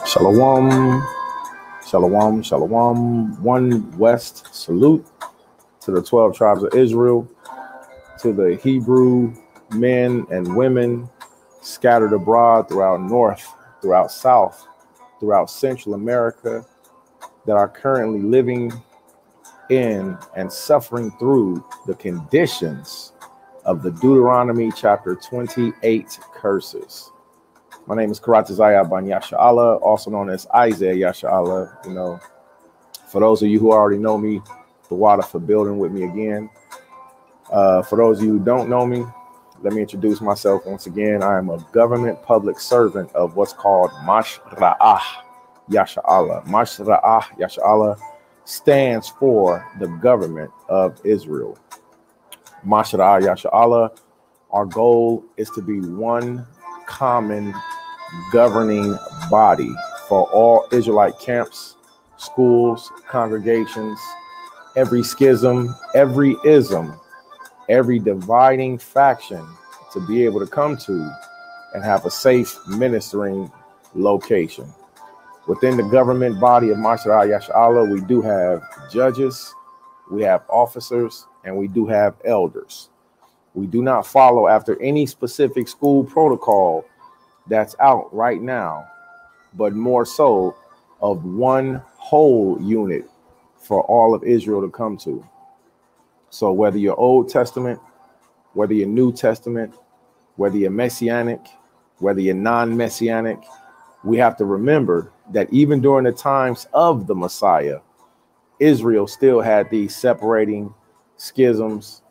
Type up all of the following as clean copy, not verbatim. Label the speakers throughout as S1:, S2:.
S1: Shalom, shalom, shalom. One West salute to the 12 tribes of Israel, to the Hebrew men and women scattered abroad throughout North, throughout South, throughout Central America that are currently living in and suffering through the conditions of the Deuteronomy chapter 28 curses. My name is Karatazaya Ban Yasha'Allah, also known as Isaiah Yasha'Allah. You know, for those of you who already know me, the water for building with me again. For those of you who don't know me, let me introduce myself once again. I am a government public servant of what's called Mashra'ah Yasha'Allah. Mashra'ah Yasha'Allah stands for the government of Israel. Mashra'ah Yasha'Allah, our goal is to be one common governing body for all Israelite camps, schools, congregations, every schism, every ism, every dividing faction to be able to come to and have a safe ministering location. Within the government body of Mashra'ah Yasha'Allah, we do have judges, we have officers, and we do have elders. We do not follow after any specific school protocol that's out right now, but more so of one whole unit for all of Israel to come to. So whether you're Old Testament, whether you're New Testament, whether you're Messianic, whether you're non-Messianic, we have to remember that even during the times of the Messiah, Israel still had these separating schisms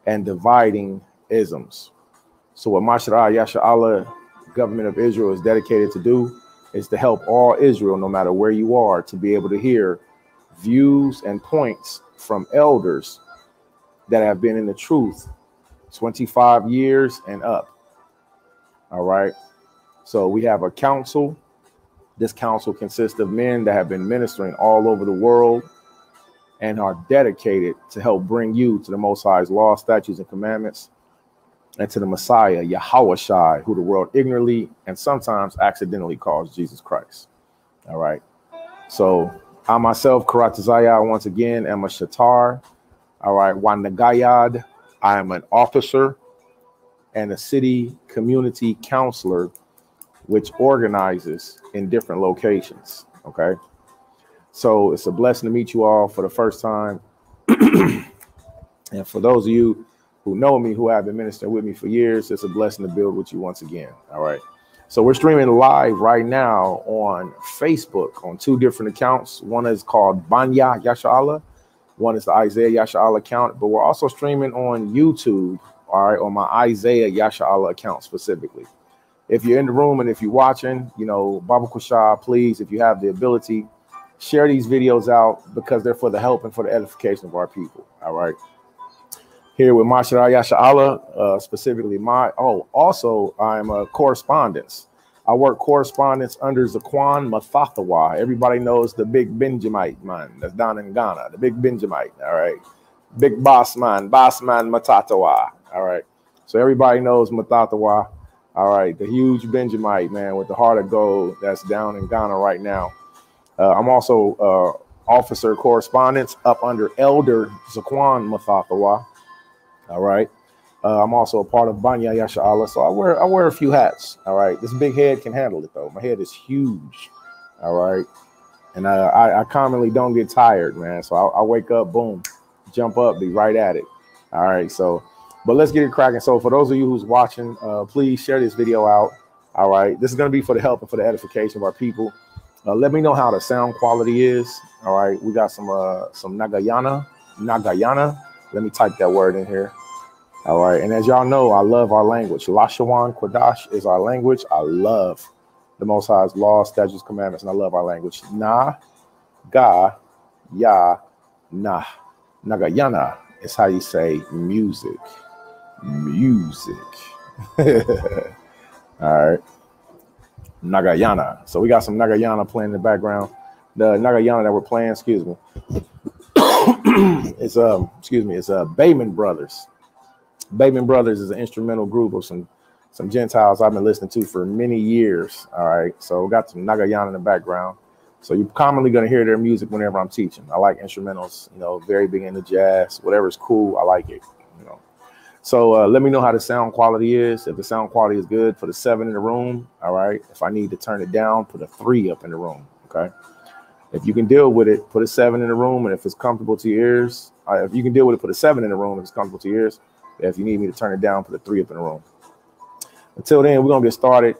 S1: and dividing isms. So what Mashra'ah Yasha'Allah, government of Israel, is dedicated to do is to help all Israel, no matter where you are, to be able to hear views and points from elders that have been in the truth 25 years and up. All right. So we have a council. This council consists of men that have been ministering all over the world and are dedicated to help bring you to the Most High's law, statutes, and commandments, and to the Messiah, Yahawashi, who the world ignorantly and sometimes accidentally calls Jesus Christ. All right. So I myself, Karatazaya, once again, am a Shatar. All right. Wanagayad. I am an officer and a city community counselor, which organizes in different locations. Okay. So it's a blessing to meet you all for the first time. And for those of you who know me, who have been ministering with me for years, it's a blessing to build with you once again. All right. So we're streaming live right now on Facebook on two different accounts. One is called Banya Yasha'Allah. One is the Isaiah Yasha'Allah account, but we're also streaming on YouTube, all right, on my Isaiah Yasha'Allah account specifically. If you're in the room and if you're watching, you know, Baba Kusha, please, if you have the ability, share these videos out because they're for the help and for the edification of our people. All right. Here with Mashra'ah Yasha'Allah, specifically also I'm a correspondence. I work correspondence under Zaquan Mathathawa. Everybody knows the big Benjamite man that's down in Ghana, the big Benjamite. All right. Big boss man Mathathawa. All right. So everybody knows Mathathawa. All right. The huge Benjamite man with the heart of gold that's down in Ghana right now. I'm also officer correspondence up under Elder Zaquan Mathathawa. All right. I'm also a part of Banya Yasha'Allah. So I wear a few hats. All right. This big head can handle it, though. My head is huge. All right. And I commonly don't get tired, man. So I wake up, boom, jump up, be right at it. All right. So, but let's get it cracking. So for those of you who's watching, please share this video out. All right. This is going to be for the help and for the edification of our people. Let me know how the sound quality is. All right. We got some Nagayana. Let me type that word in here. All right. And as y'all know, I love our language. Lashawan Kodash is our language. I love the Most High's law, statutes, commandments, and I love our language. Na, ga, ya, na. Nagayana is how you say music. Music. All right. Nagayana. So we got some Nagayana playing in the background. The Nagayana that we're playing, excuse me. It's Bayman Brothers. Bayman Brothers is an instrumental group of some some Gentiles I've been listening to for many years. All right. So we got some Nagayan in the background. So you're commonly going to hear their music whenever I'm teaching. I like instrumentals, you know, very big into jazz, whatever's cool. I like it, you know. So let me know how the sound quality is. If the sound quality is good, put a 7 in the room. All right. If I need to turn it down, put a 3 up in the room. Okay. If you can deal with it, put a 7 in the room. And if it's comfortable to your ears, if you can deal with it, put a 7 in the room if it's comfortable to your ears. If you need me to turn it down, put a 3 up in the room. Until then, we're going to get started.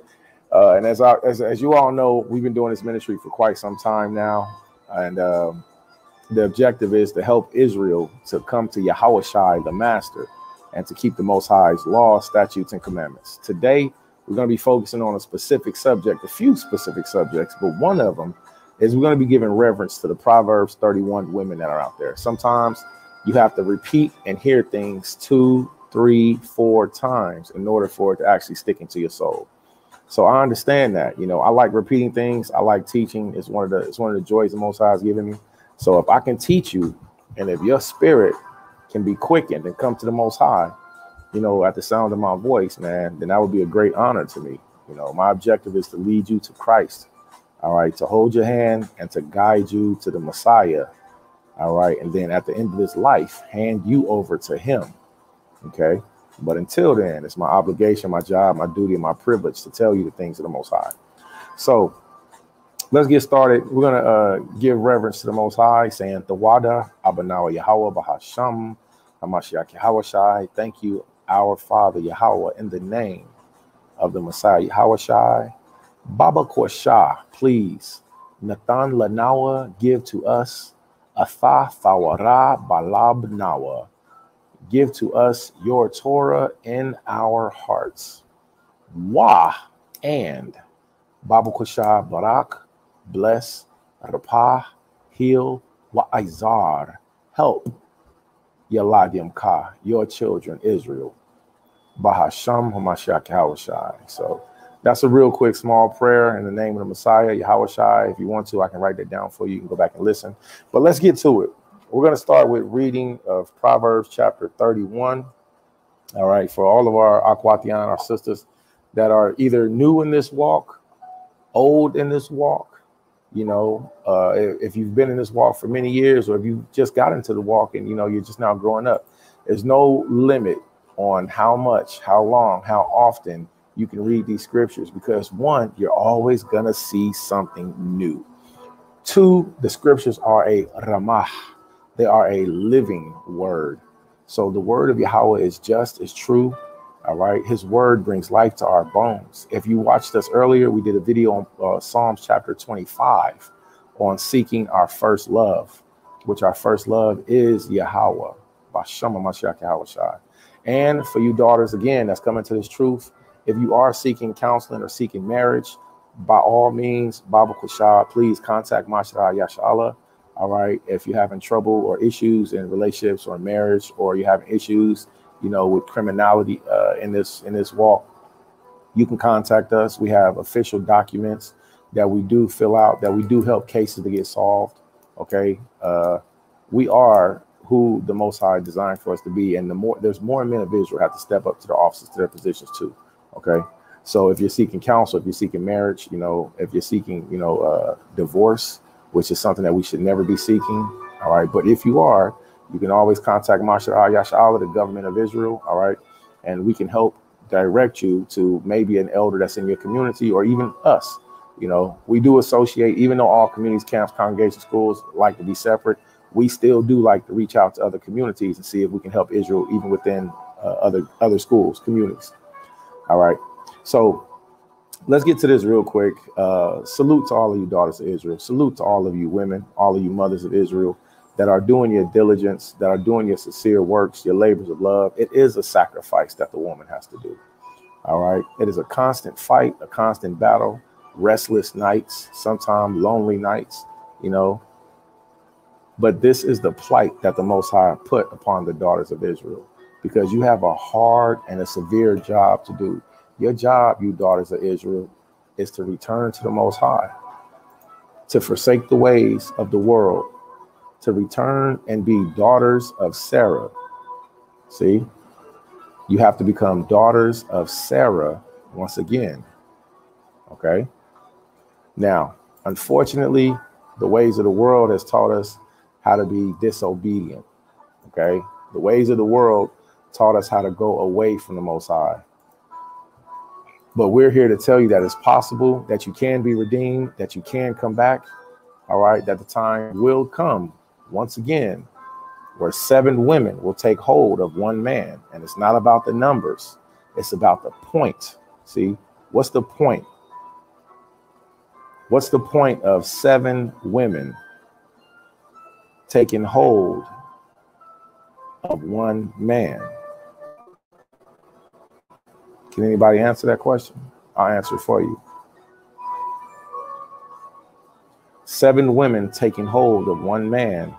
S1: And as you all know, we've been doing this ministry for quite some time now. And the objective is to help Israel to come to Yahawashi, the master, and to keep the Most High's laws, statutes, and commandments. Today, we're going to be focusing on a specific subject, a few specific subjects, but one of them is we're going to be giving reverence to the Proverbs 31 women that are out there. Sometimes you have to repeat and hear things 2, 3, 4 times in order for it to actually stick into your soul. So I understand that, you know, I like repeating things. I like teaching. It's one of the joys the Most High has given me. So if I can teach you, and if your spirit can be quickened and come to the Most High, you know, at the sound of my voice, man, then that would be a great honor to me. You know, my objective is to lead you to Christ. All right, to hold your hand and to guide you to the Messiah. All right, and then at the end of this life, hand you over to him. Okay, but until then, it's my obligation, my job, my duty, and my privilege to tell you the things of the Most High. So let's get started. We're going to give reverence to the Most High, saying, Tawada, Abanawa Yahweh, Bahasham, Hamashiach Yahawashi. Thank you, our Father Yahweh, in the name of the Messiah Yahawashi. Baba Koshah, please, Nathan Lanawa, give to us Atha Thawara Balab Nawa. Give to us your Torah in our hearts. Wah, and Baba Koshah Barak, bless, Rapah, heal, Wa'izar, help, Yaladim Ka, your children, Israel. Bahasham Hamashiach Yahawashi. So that's a real quick small prayer in the name of the Messiah, Yahawashi. If you want to, I can write that down for you. You can go back and listen. But let's get to it. We're going to start with reading of Proverbs chapter 31. All right. For all of our Akwatian, our sisters that are either new in this walk, old in this walk, you know, if you've been in this walk for many years, or if you just got into the walk and, you know, you're just now growing up, there's no limit on how much, how long, how often you can read these scriptures, because 1, you're always going to see something new. 2, the scriptures are a ramah. They are a living word. So the word of Yahweh is just, is true. All right. His word brings life to our bones. If you watched us earlier, we did a video on Psalms chapter 25 on seeking our first love, which our first love is Yahweh. Bashama Mashiach Yahawashi. And for you daughters, again, that's coming to this truth. If you are seeking counseling or seeking marriage, by all means, Baba Kushah, please contact Mashra Yashala. All right. If you're having trouble or issues in relationships or marriage, or you're having issues, you know, with criminality in this walk, you can contact us. We have official documents that we do fill out, that we do help cases to get solved. OK, we are who the Most High designed for us to be. And there's more men of Israel have to step up to their offices, to their positions, too. OK, so if you're seeking counsel, if you're seeking marriage, you know, if you're seeking, you know, divorce, which is something that we should never be seeking. All right. But if you are, you can always contact Mashra Yashala, the government of Israel. All right. And we can help direct you to maybe an elder that's in your community, or even us. You know, we do associate, even though all communities, camps, congregation, schools like to be separate, we still do like to reach out to other communities and see if we can help Israel, even within other schools, communities. All right. So let's get to this real quick. Salute to all of you daughters of Israel. Salute to all of you women, all of you mothers of Israel that are doing your diligence, that are doing your sincere works, your labors of love. It is a sacrifice that the woman has to do. All right. It is a constant fight, a constant battle, restless nights, sometimes lonely nights, you know. But this is the plight that the Most High put upon the daughters of Israel, because you have a hard and a severe job to do. Your job, you daughters of Israel, is to return to the Most High, to forsake the ways of the world, to return and be daughters of Sarah. See, You have to become daughters of Sarah once again. Okay. Now, unfortunately, the ways of the world has taught us how to be disobedient. Okay. The ways of the world taught us how to go away from the Most High. But we're here to tell you that it's possible, that you can be redeemed, that you can come back. All right. That the time will come once again where 7 women will take hold of one man. And it's not about the numbers. It's about the point. See, what's the point? What's the point of 7 women taking hold of one man? Can anybody answer that question? I'll answer it for you. 7 women taking hold of one man.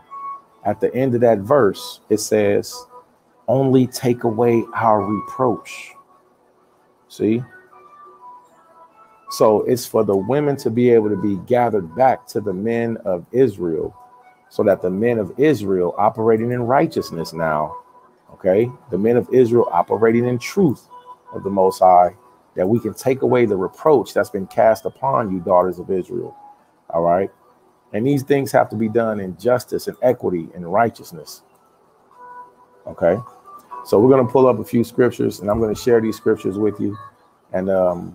S1: At the end of that verse, it says, only take away our reproach. See? So it's for the women to be able to be gathered back to the men of Israel, so that the men of Israel operating in righteousness now, okay, the men of Israel operating in truth of the Most High, that we can take away the reproach that's been cast upon you, daughters of Israel. All right. And these things have to be done in justice and equity and righteousness. Okay. So we're going to pull up a few scriptures, and I'm going to share these scriptures with you. And the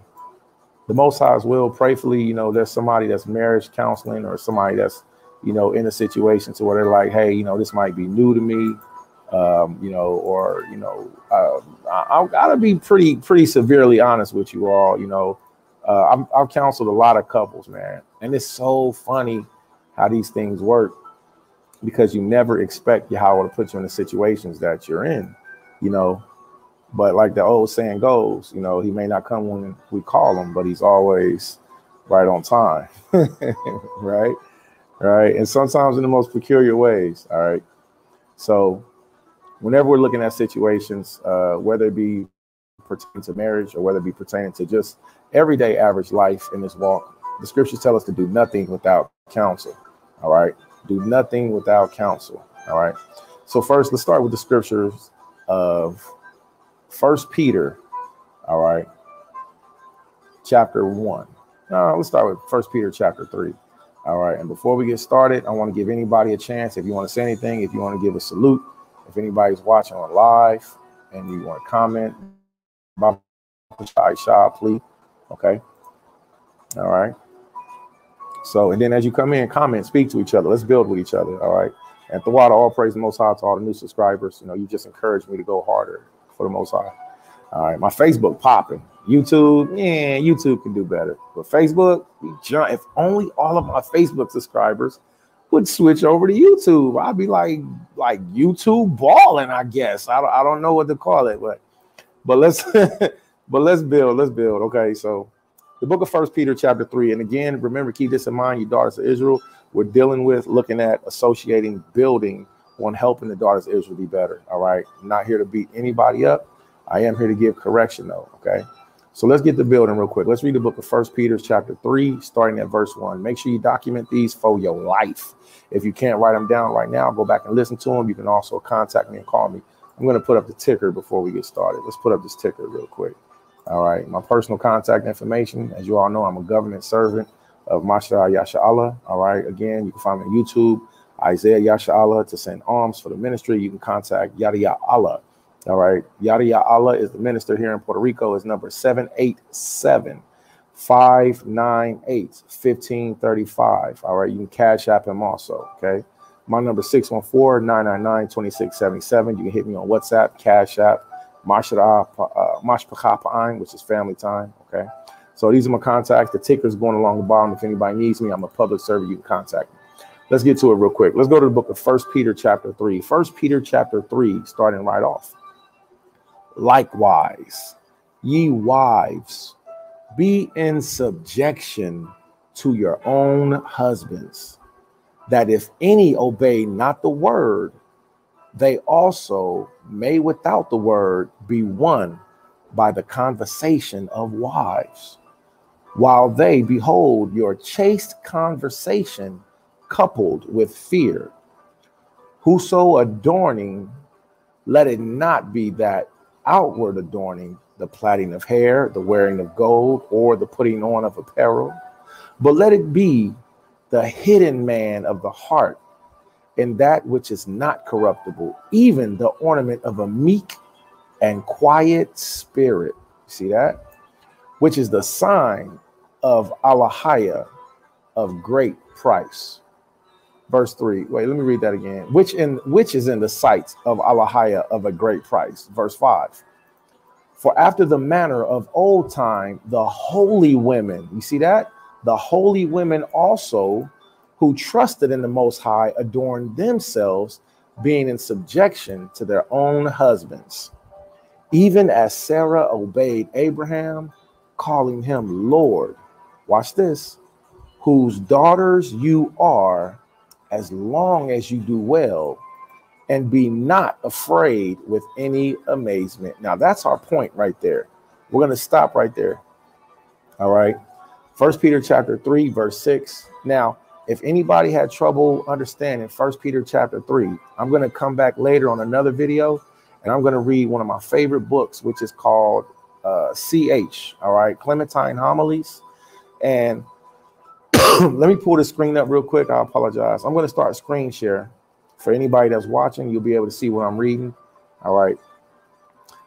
S1: Most High's will, prayerfully, you know, there's somebody that's marriage counseling, or somebody that's, you know, in a situation to where they're like, hey, you know, this might be new to me, you know, or, you know, I've got to be pretty severely honest with you all. You know, I've counseled a lot of couples, man, and it's so funny how these things work, because you never expect Yahweh to put you in the situations that you're in, you know. But like the old saying goes, you know, he may not come when we call him, but he's always right on time. Right. Right. And sometimes in the most peculiar ways. All right. So whenever we're looking at situations, whether it be pertaining to marriage or whether it be pertaining to just everyday average life in this walk, the scriptures tell us to do nothing without counsel. All right. Do nothing without counsel. All right. So first, let's start with the scriptures of 1 Peter, all right, chapter 1. Let's start with 1 Peter chapter 3. All right. And before we get started, I want to give anybody a chance. If you want to say anything, if you want to give a salute, if anybody's watching on live and you want to comment, please. Okay. All right. So, and then as you come in, comment, speak to each other. Let's build with each other. All right. And throughout, all praise the Most High to all the new subscribers. You know, you just encouraged me to go harder for the Most High. All right, my Facebook popping. YouTube, yeah, YouTube can do better. But Facebook, if only all of my Facebook subscribers would switch over to YouTube, I'd be like YouTube balling, I guess. I don't know what to call it, but let's let's build. Okay, so the book of 1 Peter chapter 3, and again, remember, keep this in mind, you daughters of Israel. We're looking at associating, building on helping the daughters of Israel be better. All right. I'm not here to beat anybody up. I am here to give correction, though. OK, so let's get the building real quick. Let's read the book of 1 Peter chapter 3, starting at verse 1. Make sure you document these for your life. If you can't write them down right now, go back and listen to them. You can also contact me and call me. I'm going to put up the ticker before we get started. Let's put up this ticker real quick. All right. My personal contact information. As you all know, I'm a government servant of Mashiach Yasha'Allah. All right. Again, you can find me on YouTube, Isaiah Yasha'Allah, to send alms for the ministry. You can contact Yada Allah. All right. Yada Allah is the minister here in Puerto Rico. Is number 787-598-1535. All right. You can cash app him also. OK. My number 614-999-2677. You can hit me on WhatsApp, cash app, Mashpachapa'ain, which is family time. OK. So these are my contacts. The ticker's going along the bottom. If anybody needs me, I'm a public servant. You can contact me. Let's get to it real quick. Let's go to the book of 1 Peter chapter 3. 1 Peter chapter 3, starting right off. Likewise, ye wives, be in subjection to your own husbands, that if any obey not the word, they also may without the word be won by the conversation of wives, while they behold your chaste conversation coupled with fear. Whoso adorning, let it not be that outward adorning, the plaiting of hair, the wearing of gold, or the putting on of apparel, but let it be the hidden man of the heart, in that which is not corruptible, even the ornament of a meek and quiet spirit. See that? Which is the sign of Allahiyah of great price. Verse 3. Wait, let me read that again. Which is in the sight of Allahiyah of a great price. Verse 5. For after the manner of old time, the holy women, you see that? The holy women also who trusted in the Most High adorned themselves, being in subjection to their own husbands, even as Sarah obeyed Abraham, calling him Lord. Watch this. Whose daughters you are, as long as you do well, and be not afraid with any amazement. Now that's our point right there. We're going to stop right there. All right. 1 Peter chapter 3, verse 6. Now, if anybody had trouble understanding 1 Peter chapter 3, I'm going to come back later on another video, and I'm going to read one of my favorite books, which is called CH. All right. Clementine Homilies. And let me pull the screen up real quick. I apologize. I'm going to start screen share. For anybody that's watching, you'll be able to see what I'm reading. All right.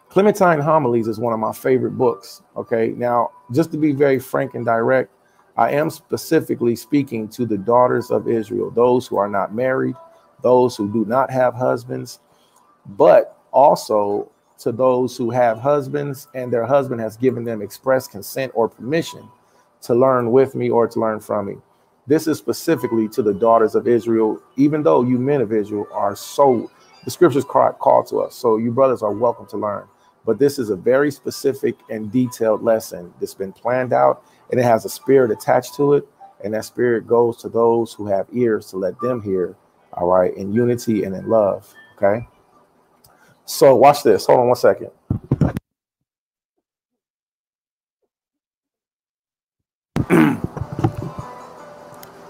S1: Clementine Homilies is one of my favorite books. Okay. Now, just to be very frank and direct, I am specifically speaking to the daughters of Israel, those who are not married, those who do not have husbands, but also to those who have husbands and their husband has given them express consent or permission to learn with me or to learn from me. This is specifically to the daughters of Israel, even though you men of Israel are so, the scriptures call to us. So you brothers are welcome to learn. But this is a very specific and detailed lesson that's been planned out, and it has a spirit attached to it. And that spirit goes to those who have ears to let them hear, all right, in unity and in love. Okay. So watch this. Hold on one second.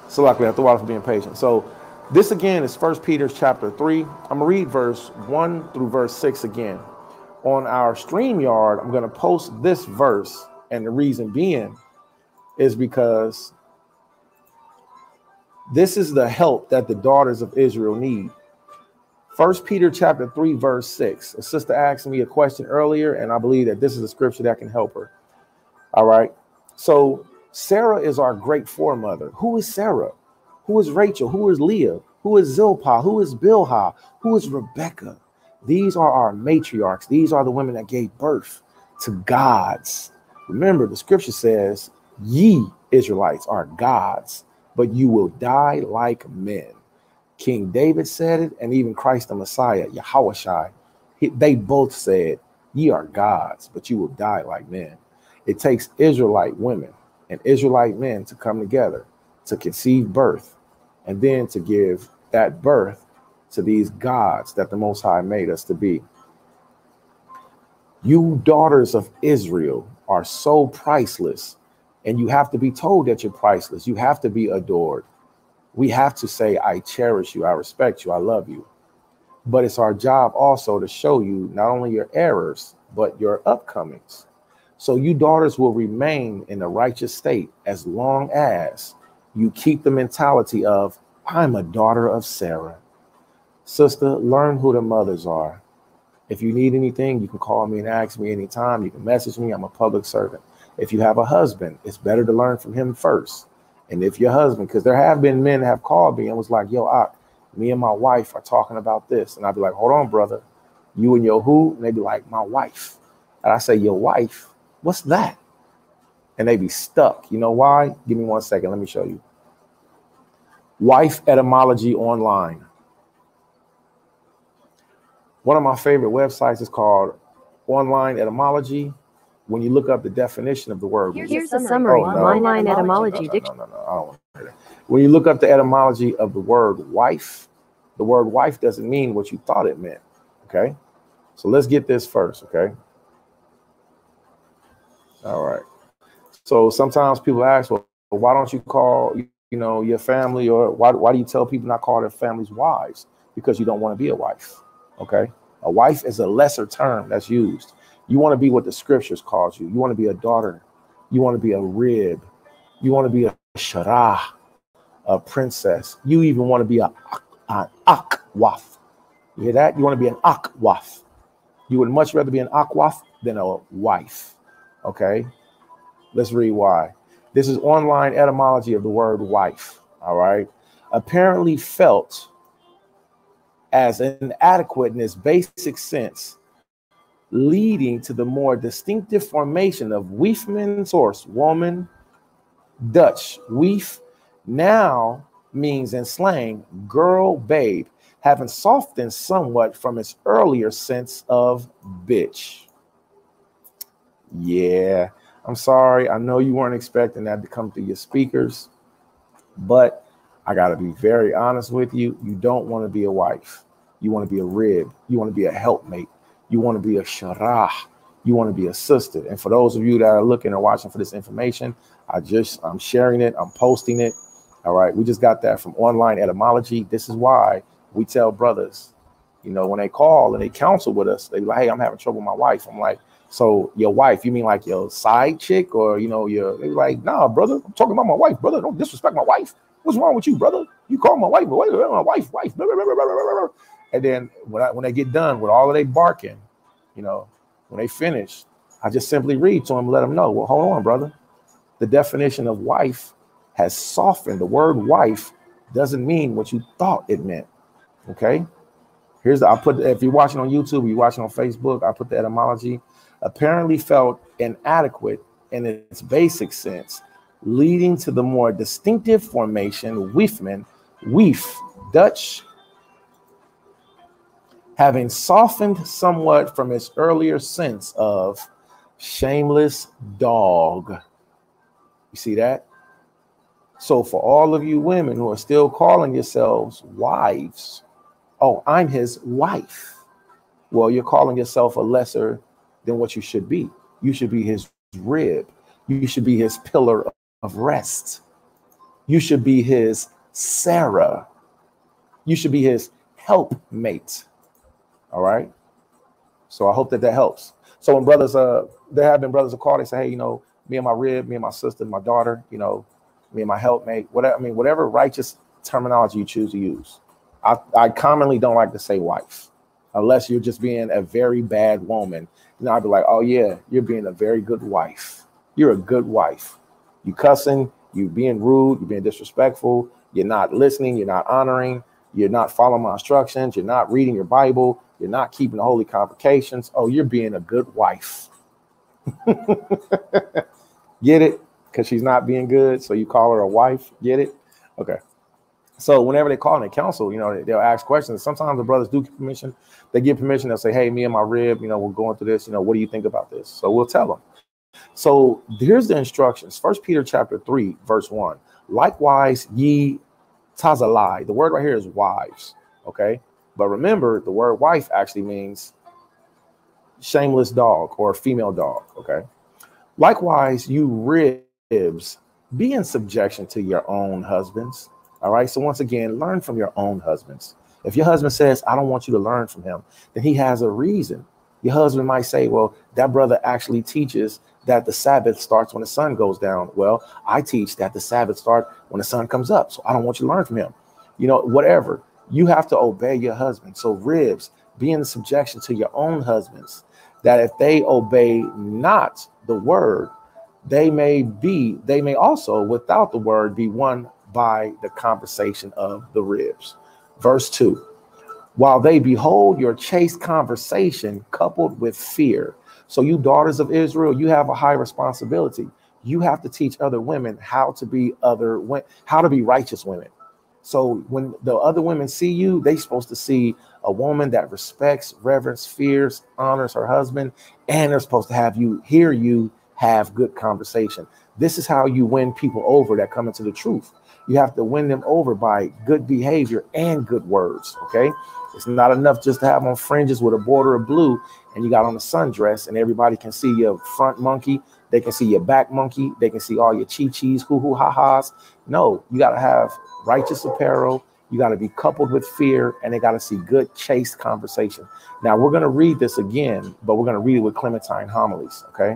S1: So like we have to watch for being patient. So this again is 1 Peter chapter 3. I'm going to read verse 1 through verse 6 again. On our StreamYard, I'm going to post this verse. And the reason being is because this is the help that the daughters of Israel need. 1 Peter chapter 3, verse 6. A sister asked me a question earlier, and I believe that this is a scripture that can help her. All right. So Sarah is our great foremother. Who is Sarah? Who is Rachel? Who is Leah? Who is Zilpah? Who is Bilhah? Who is Rebecca? These are our matriarchs. These are the women that gave birth to gods. Remember, the scripture says, ye Israelites are gods, but you will die like men. King David said it, and even Christ the Messiah, Yahushua, they both said, ye are gods, but you will die like men. It takes Israelite women and Israelite men to come together to conceive birth, and then to give that birth to these gods that the Most High made us to be. You daughters of Israel are so priceless, and you have to be told that you're priceless. You have to be adored. We have to say, I cherish you, I respect you, I love you. But it's our job also to show you not only your errors, but your upcomings. So you daughters will remain in a righteous state as long as you keep the mentality of, I'm a daughter of Sarah. Sister, learn who the mothers are. If you need anything, you can call me and ask me anytime. You can message me. I'm a public servant. If you have a husband, it's better to learn from him first. And if your husband, because there have been men that have called me and was like, yo, me and my wife are talking about this. And I'd be like, hold on, brother. You and your who? And they'd be like, my wife. And I say, your wife? What's that? And they be stuck. You know why? Give me 1 second. Let me show you. Wife etymology online. One of my favorite websites is called Online Etymology. When you look up the definition of the word,
S2: here's a summary. Online etymology dictionary.
S1: No, I don't want to hear that. When you look up the etymology of the word wife, the word wife doesn't mean what you thought it meant. Okay, so let's get this first. Okay. All right. So sometimes people ask, well, why don't you call, your family, or why do you tell people not call their families wives? Because you don't want to be a wife. Okay. A wife is a lesser term that's used. You want to be what the scriptures calls you. You want to be a daughter. You want to be a rib. You want to be a sharah, a princess. You even want to be an akwaf. You hear that? You want to be an akwaf. You would much rather be an akwaf than a wife. Okay? Let's read why. This is online etymology of the word wife. All right? Apparently felt as inadequate in its basic sense, leading to the more distinctive formation of weefman source, woman, Dutch, weef, now means in slang, girl, babe, having softened somewhat from its earlier sense of bitch. Yeah, I'm sorry. I know you weren't expecting that to come through your speakers, but I got to be very honest with you. You don't want to be a wife. You want to be a rib. You want to be a helpmate. You want to be a sharah. You want to be a sister. And for those of you that are looking or watching for this information, I'm sharing it. I'm posting it. All right. We just got that from online etymology. This is why we tell brothers, you know, when they call and they counsel with us, they be like, hey, I'm having trouble with my wife. I'm like, so your wife, you mean like your side chick or, you know, they're like, nah, brother, I'm talking about my wife, brother. Don't disrespect my wife. What's wrong with you, brother? You call my wife, my wife. Blah, blah, blah, blah, blah, blah. And then when they get done with all of their barking, you know, when they finish, I just simply read to them, let them know, well, hold on, brother. The definition of wife has softened. The word wife doesn't mean what you thought it meant. Okay. I'll put, if you're watching on YouTube, you're watching on Facebook, I put the etymology. Apparently felt inadequate in its basic sense, leading to the more distinctive formation, weefman, weef, Dutch, having softened somewhat from its earlier sense of shameless dog. You see that? So for all of you women who are still calling yourselves wives, oh, I'm his wife. Well, you're calling yourself a lesser than what you should be. You should be his rib. You should be his pillar of rest. You should be his Sarah. You should be his helpmate. All right. So I hope that helps. So when brothers, there have been brothers who call, they say, hey, you know, me and my rib, me and my sister, my daughter, you know, me and my helpmate, whatever. I mean, whatever righteous terminology you choose to use. I commonly don't like to say wife, unless you're just being a very bad woman. You know, I'd be like, oh yeah, you're being a very good wife. You're a good wife. You cussing, you being rude, you're being disrespectful, you're not listening, you're not honoring, you're not following my instructions, you're not reading your Bible, you're not keeping the holy convocations. Oh, you're being a good wife. Get it? Because she's not being good, so you call her a wife. Get it? Okay. So whenever they call and they counsel, you know, they'll ask questions. Sometimes the brothers do give permission. They give permission. They'll say, hey, me and my rib, you know, we're going through this. You know, what do you think about this? So we'll tell them. So here's the instructions. 1 Peter chapter 3, verse 1. Likewise, ye tazalai. The word right here is wives. Okay. But remember, the word wife actually means shameless dog or female dog. Okay. Likewise, you ribs, be in subjection to your own husbands. All right. So once again, learn from your own husbands. If your husband says, I don't want you to learn from him, then he has a reason. Your husband might say, well, that brother actually teaches that the Sabbath starts when the sun goes down. Well, I teach that the Sabbath starts when the sun comes up. So I don't want you to learn from him. You know, whatever. You have to obey your husband. So ribs, be in subjection to your own husbands, that if they obey not the word, they may also, without the word, be won by the conversation of the ribs. Verse 2, while they behold your chaste conversation coupled with fear. So you daughters of Israel, you have a high responsibility. You have to teach other women how to be righteous women. So when the other women see you, they're supposed to see a woman that respects, reverence, fears, honors her husband, and they're supposed to hear you have good conversation. This is how you win people over that come into the truth. You have to win them over by good behavior and good words. Okay. It's not enough just to have on fringes with a border of blue and you got on a sundress and everybody can see your front monkey. They can see your back monkey. They can see all your chi-chis, hoo-hoo, ha-has. No, you got to have righteous apparel. You You got to be coupled with fear, and they got to see good, chaste conversation. Now, we're going to read this again, but we're going to read it with Clementine homilies, okay?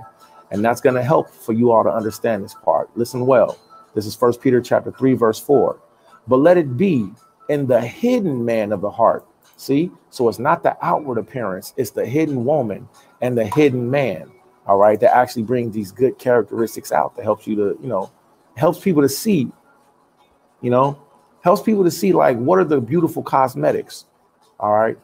S1: And that's going to help for you all to understand this part. Listen well. This is 1 Peter chapter 3, verse 4. But let it be in the hidden man of the heart. See? So it's not the outward appearance. It's the hidden woman and the hidden man, all right, that actually brings these good characteristics out that helps you to, helps people to see, helps people to see, like, what are the beautiful cosmetics, all right?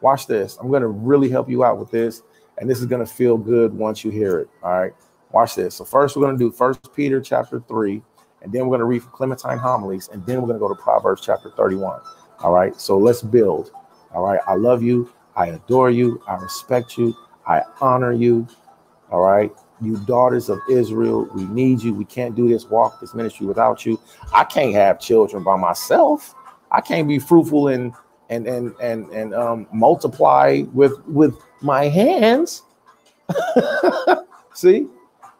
S1: Watch this. I'm going to really help you out with this, and this is going to feel good once you hear it, all right? Watch this. So first we're going to do 1 Peter chapter 3, and then we're going to read Clementine homilies, and then we're going to go to Proverbs chapter 31, all right? So let's build, all right? I love you. I adore you. I respect you. I honor you, all right? You daughters of Israel, we need you. We can't do this ministry without you. I can't have children by myself. I can't be fruitful and multiply with my hands. See?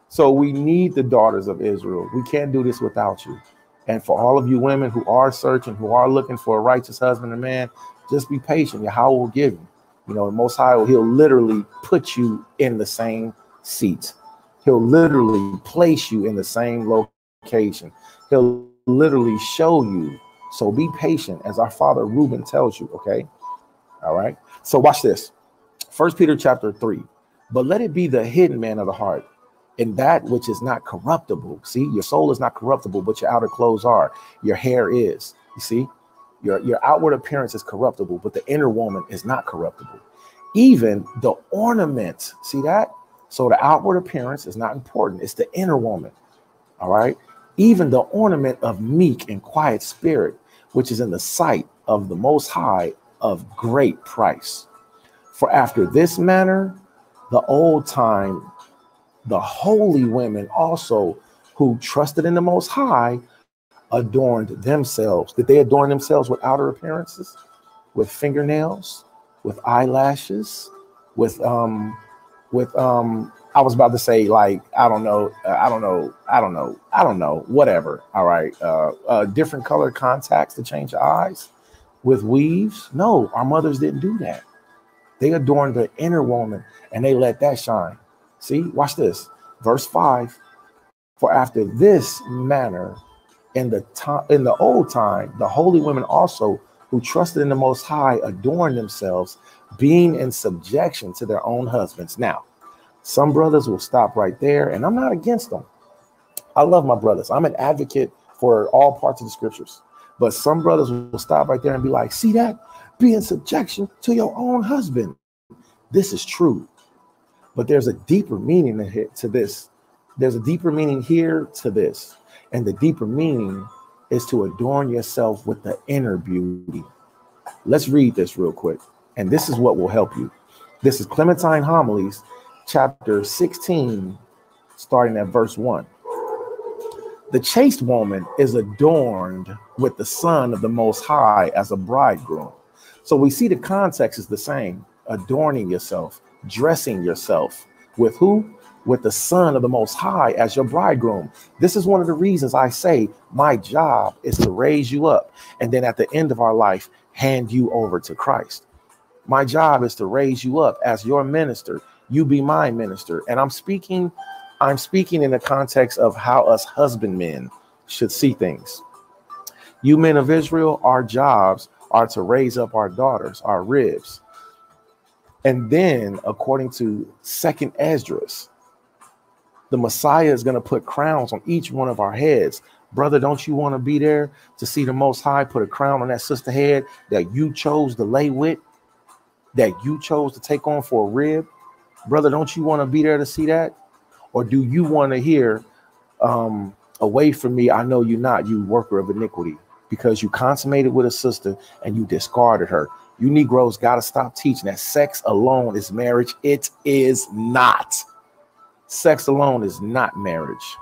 S1: So we need the daughters of Israel. We can't do this without you. And for all of you women who are searching, who are looking for a righteous husband and man, just be patient. Yahweh will give you. The Most High, he'll literally put you in the same seat. He'll literally place you in the same location. He'll literally show you. So be patient, as our father Reuben tells you, okay? All right. So watch this. 1 Peter chapter 3. But let it be the hidden man of the heart, in that which is not corruptible. See, your soul is not corruptible, but your outer clothes are. Your hair is. You see, your outward appearance is corruptible, but the inner woman is not corruptible. Even the ornament, see that? So the outward appearance is not important. It's the inner woman. All right. Even the ornament of meek and quiet spirit, which is in the sight of the Most High, of great price. For after this manner, the old time, the holy women also, who trusted in the Most High, adorned themselves. Did they adorn themselves with outer appearances, with fingernails, with eyelashes, with I was about to say, like, I don't know, whatever. All right. Different colored contacts to change your eyes, with weaves? No, our mothers didn't do that. They adorned the inner woman and they let that shine. See, watch this. Verse 5. For after this manner, in the old time, the holy women also, who trusted in the Most High, adorned themselves, being in subjection to their own husbands. Now, some brothers will stop right there, and I'm not against them. I love my brothers. I'm an advocate for all parts of the scriptures. But some brothers will stop right there and be like, see that? Be in subjection to your own husband. This is true. But there's a deeper meaning to this. There's a deeper meaning here to this. And the deeper meaning is to adorn yourself with the inner beauty. Let's read this real quick. And this is what will help you. This is Clementine Homilies, chapter 16, starting at verse 1. The chaste woman is adorned with the Son of the Most High as a bridegroom. So we see the context is the same. Adorning yourself, dressing yourself with who? With the Son of the Most High as your bridegroom. This is one of the reasons I say my job is to raise you up and then at the end of our life, hand you over to Christ. My job is to raise you up as your minister. You be my minister. And I'm speaking in the context of how us husbandmen should see things. You men of Israel, our jobs are to raise up our daughters, our ribs. And then, according to 2nd Esdras, the Messiah is going to put crowns on each one of our heads. Brother, don't you want to be there to see the Most High put a crown on that sister head that you chose to lay with, that you chose to take on for a rib? Brother, don't you want to be there to see that? Or do you want to hear, away from me, I know you not, you worker of iniquity, because you consummated with a sister and you discarded her? You Negroes got to stop teaching that sex alone is marriage. It is not. Sex alone is not marriage.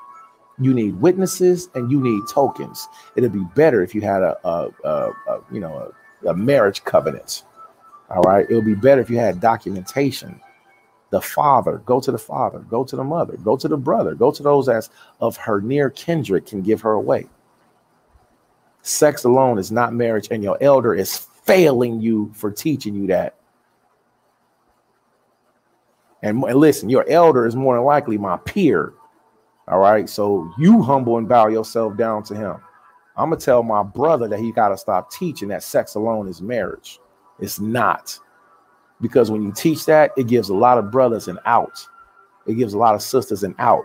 S1: You need witnesses and you need tokens. It'd be better if you had a marriage covenant. All right. It would be better if you had documentation. The father, go to the father, go to the mother, go to the brother, go to those as of her near kindred can give her away. Sex alone is not marriage, and your elder is failing you for teaching you that. And listen, your elder is more than likely my peer. All right. So you humble and bow yourself down to him. I'm going to tell my brother that he got to stop teaching that sex alone is marriage. It's not. Because when you teach that, it gives a lot of brothers an out. It gives a lot of sisters an out.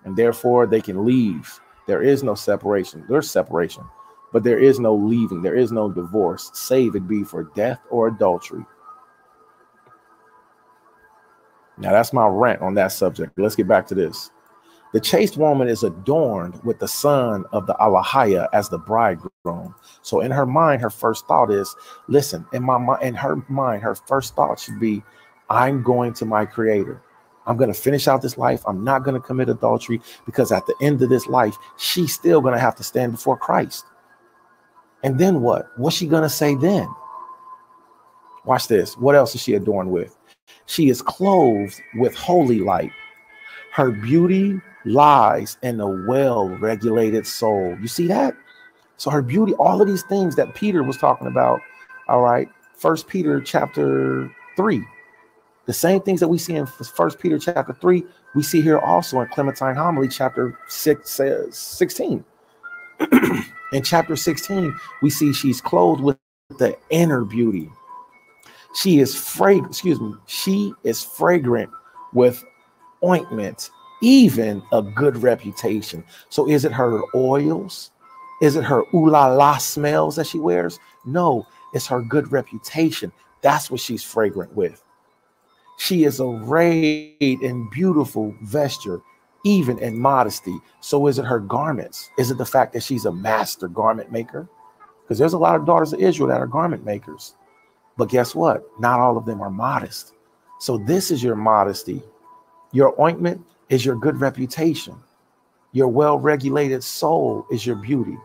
S1: And therefore, they can leave. There is no separation. There's separation. But there is no leaving. There is no divorce, save it be for death or adultery. Now, that's my rant on that subject. Let's get back to this. The chaste woman is adorned with the son of the Alahaya as the bridegroom. So in her mind, her first thought is, listen, in her mind, her first thought should be, I'm going to my creator. I'm going to finish out this life. I'm not going to commit adultery, because at the end of this life, she's still going to have to stand before Christ. And then what? What's she going to say then? Watch this. What else is she adorned with? She is clothed with holy light. Her beauty lies in a well-regulated soul. You see that? So her beauty, all of these things that Peter was talking about, all right, 1 Peter chapter 3. The same things that we see in 1 Peter chapter 3, we see here also in Clementine Homily chapter 16. In chapter 16, we see she's clothed with the inner beauty. She is fragrant with ointment, even a good reputation. So is it her oils? Is it her ooh la la smells that she wears? No, it's her good reputation. That's what she's fragrant with. She is arrayed in beautiful vesture, even in modesty. So is it her garments? Is it the fact that she's a master garment maker? Because there's a lot of daughters of Israel that are garment makers. But guess what? Not all of them are modest. So this is your modesty. Your ointment is your good reputation. Your well-regulated soul is your beauty.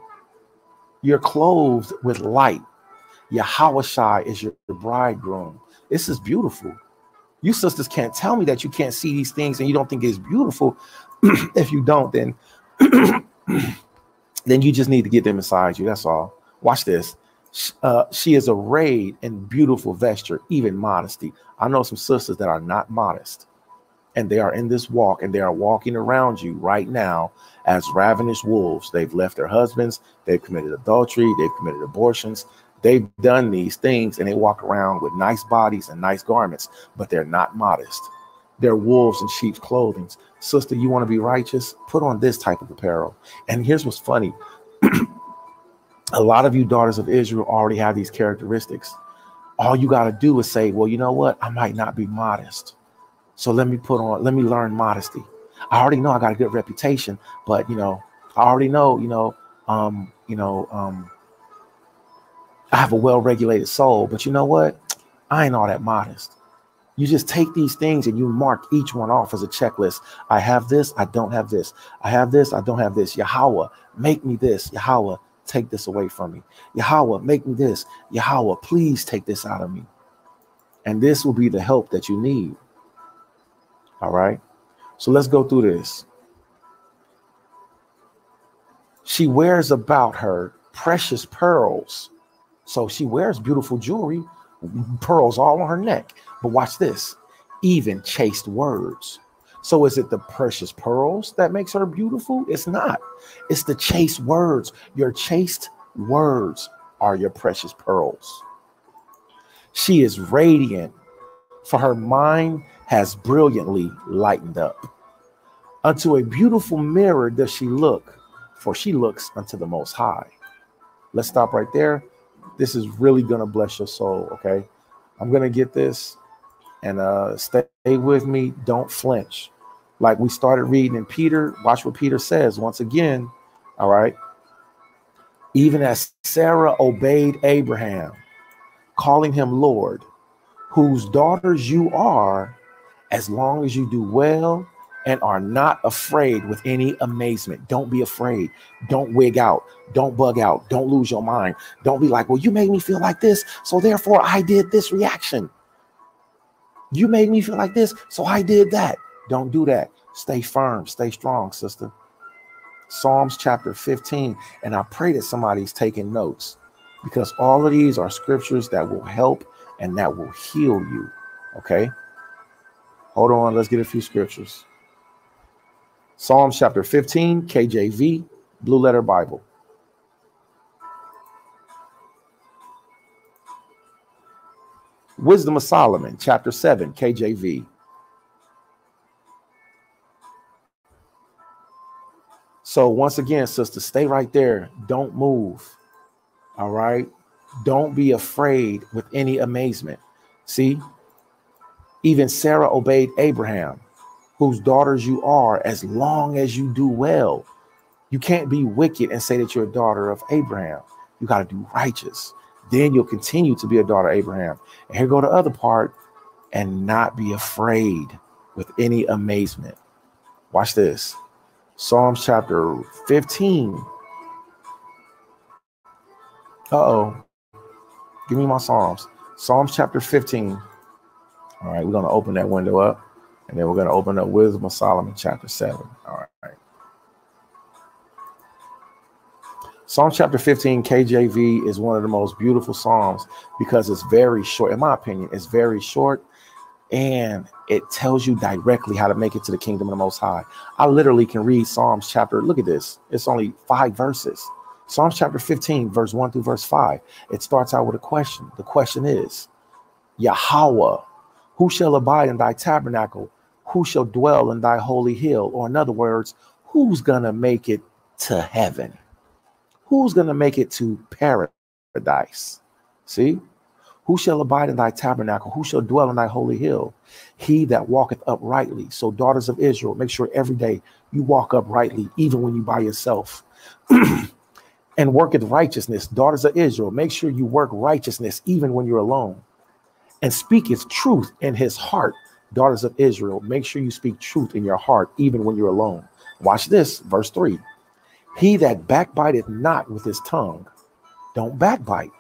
S1: You're clothed with light. Yahawashai is your bridegroom. This is beautiful. You sisters can't tell me that you can't see these things and you don't think it's beautiful. If you don't, then you just need to get them inside you. That's all. Watch this. She is arrayed in beautiful vesture, even modesty. I know some sisters that are not modest, and they are in this walk, and they are walking around you right now as ravenous wolves. They've left their husbands. They've committed adultery. They've committed abortions. They've done these things, and they walk around with nice bodies and nice garments, but they're not modest. They're wolves in sheep's clothing. Sister, you want to be righteous? Put on this type of apparel. And here's what's funny. A lot of you daughters of Israel already have these characteristics. All you got to do is say, well, you know what? I might not be modest. So let me learn modesty. I already know I got a good reputation, but I already know, I have a well-regulated soul, but you know what? I ain't all that modest. You just take these things and you mark each one off as a checklist. I have this. I don't have this. I have this. I don't have this. Yahweh, make me this. Yahweh, take this away from me. Yahweh, make me this. Yahweh, please take this out of me. And this will be the help that you need. All right. So let's go through this. She wears about her precious pearls. So she wears beautiful jewelry, pearls all on her neck. But watch this, even chaste words. So is it the precious pearls that makes her beautiful? It's not. It's the chaste words. Your chaste words are your precious pearls. She is radiant, for her mind has brilliantly lightened up. Unto a beautiful mirror does she look, for she looks unto the Most High. Let's stop right there. This is really going to bless your soul, okay? I'm going to get this, and stay with me. Don't flinch. Like we started reading in Peter, watch what Peter says once again, all right? Even as Sarah obeyed Abraham, calling him Lord, whose daughters you are, as long as you do well and are not afraid with any amazement. Don't be afraid. Don't wig out. Don't bug out. Don't lose your mind. Don't be like, well, you made me feel like this, so therefore I did this reaction. You made me feel like this, so I did that. Don't do that. Stay firm. Stay strong, sister. Psalms chapter 15. And I pray that somebody's taking notes, because all of these are scriptures that will help and that will heal you. Okay. Hold on. Let's get a few scriptures. Psalms chapter 15, KJV, Blue Letter Bible. Wisdom of Solomon, chapter 7, KJV. So once again, sister, stay right there. Don't move. All right. Don't be afraid with any amazement. See, even Sarah obeyed Abraham, whose daughters you are, as long as you do well. You can't be wicked and say that you're a daughter of Abraham. You got to do righteous. Then you'll continue to be a daughter of Abraham. And here go the other part, and not be afraid with any amazement. Watch this. Psalms chapter 15. Uh-oh. Give me my Psalms. Psalms chapter 15. All right, we're going to open that window up, and then we're going to open up Wisdom of Solomon chapter 7. All right. Psalm chapter 15 KJV is one of the most beautiful Psalms because it's very short. In my opinion, it's very short, and it tells you directly how to make it to the kingdom of the Most High. I literally can read Psalms chapter. Look at this. It's only 5 verses. Psalms chapter 15, verse 1 through verse 5. It starts out with a question. The question is, Yahweh, who shall abide in thy tabernacle? Who shall dwell in thy holy hill? Or in other words, who's going to make it to heaven? Who's going to make it to paradise? See? Who shall abide in thy tabernacle? Who shall dwell in thy holy hill? He that walketh uprightly. So daughters of Israel, make sure every day you walk uprightly, even when you by yourself. And worketh righteousness. Daughters of Israel, make sure you work righteousness even when you're alone. And speaketh truth in his heart. Daughters of Israel, make sure you speak truth in your heart even when you're alone. Watch this, verse 3. He that backbiteth not with his tongue, don't backbite,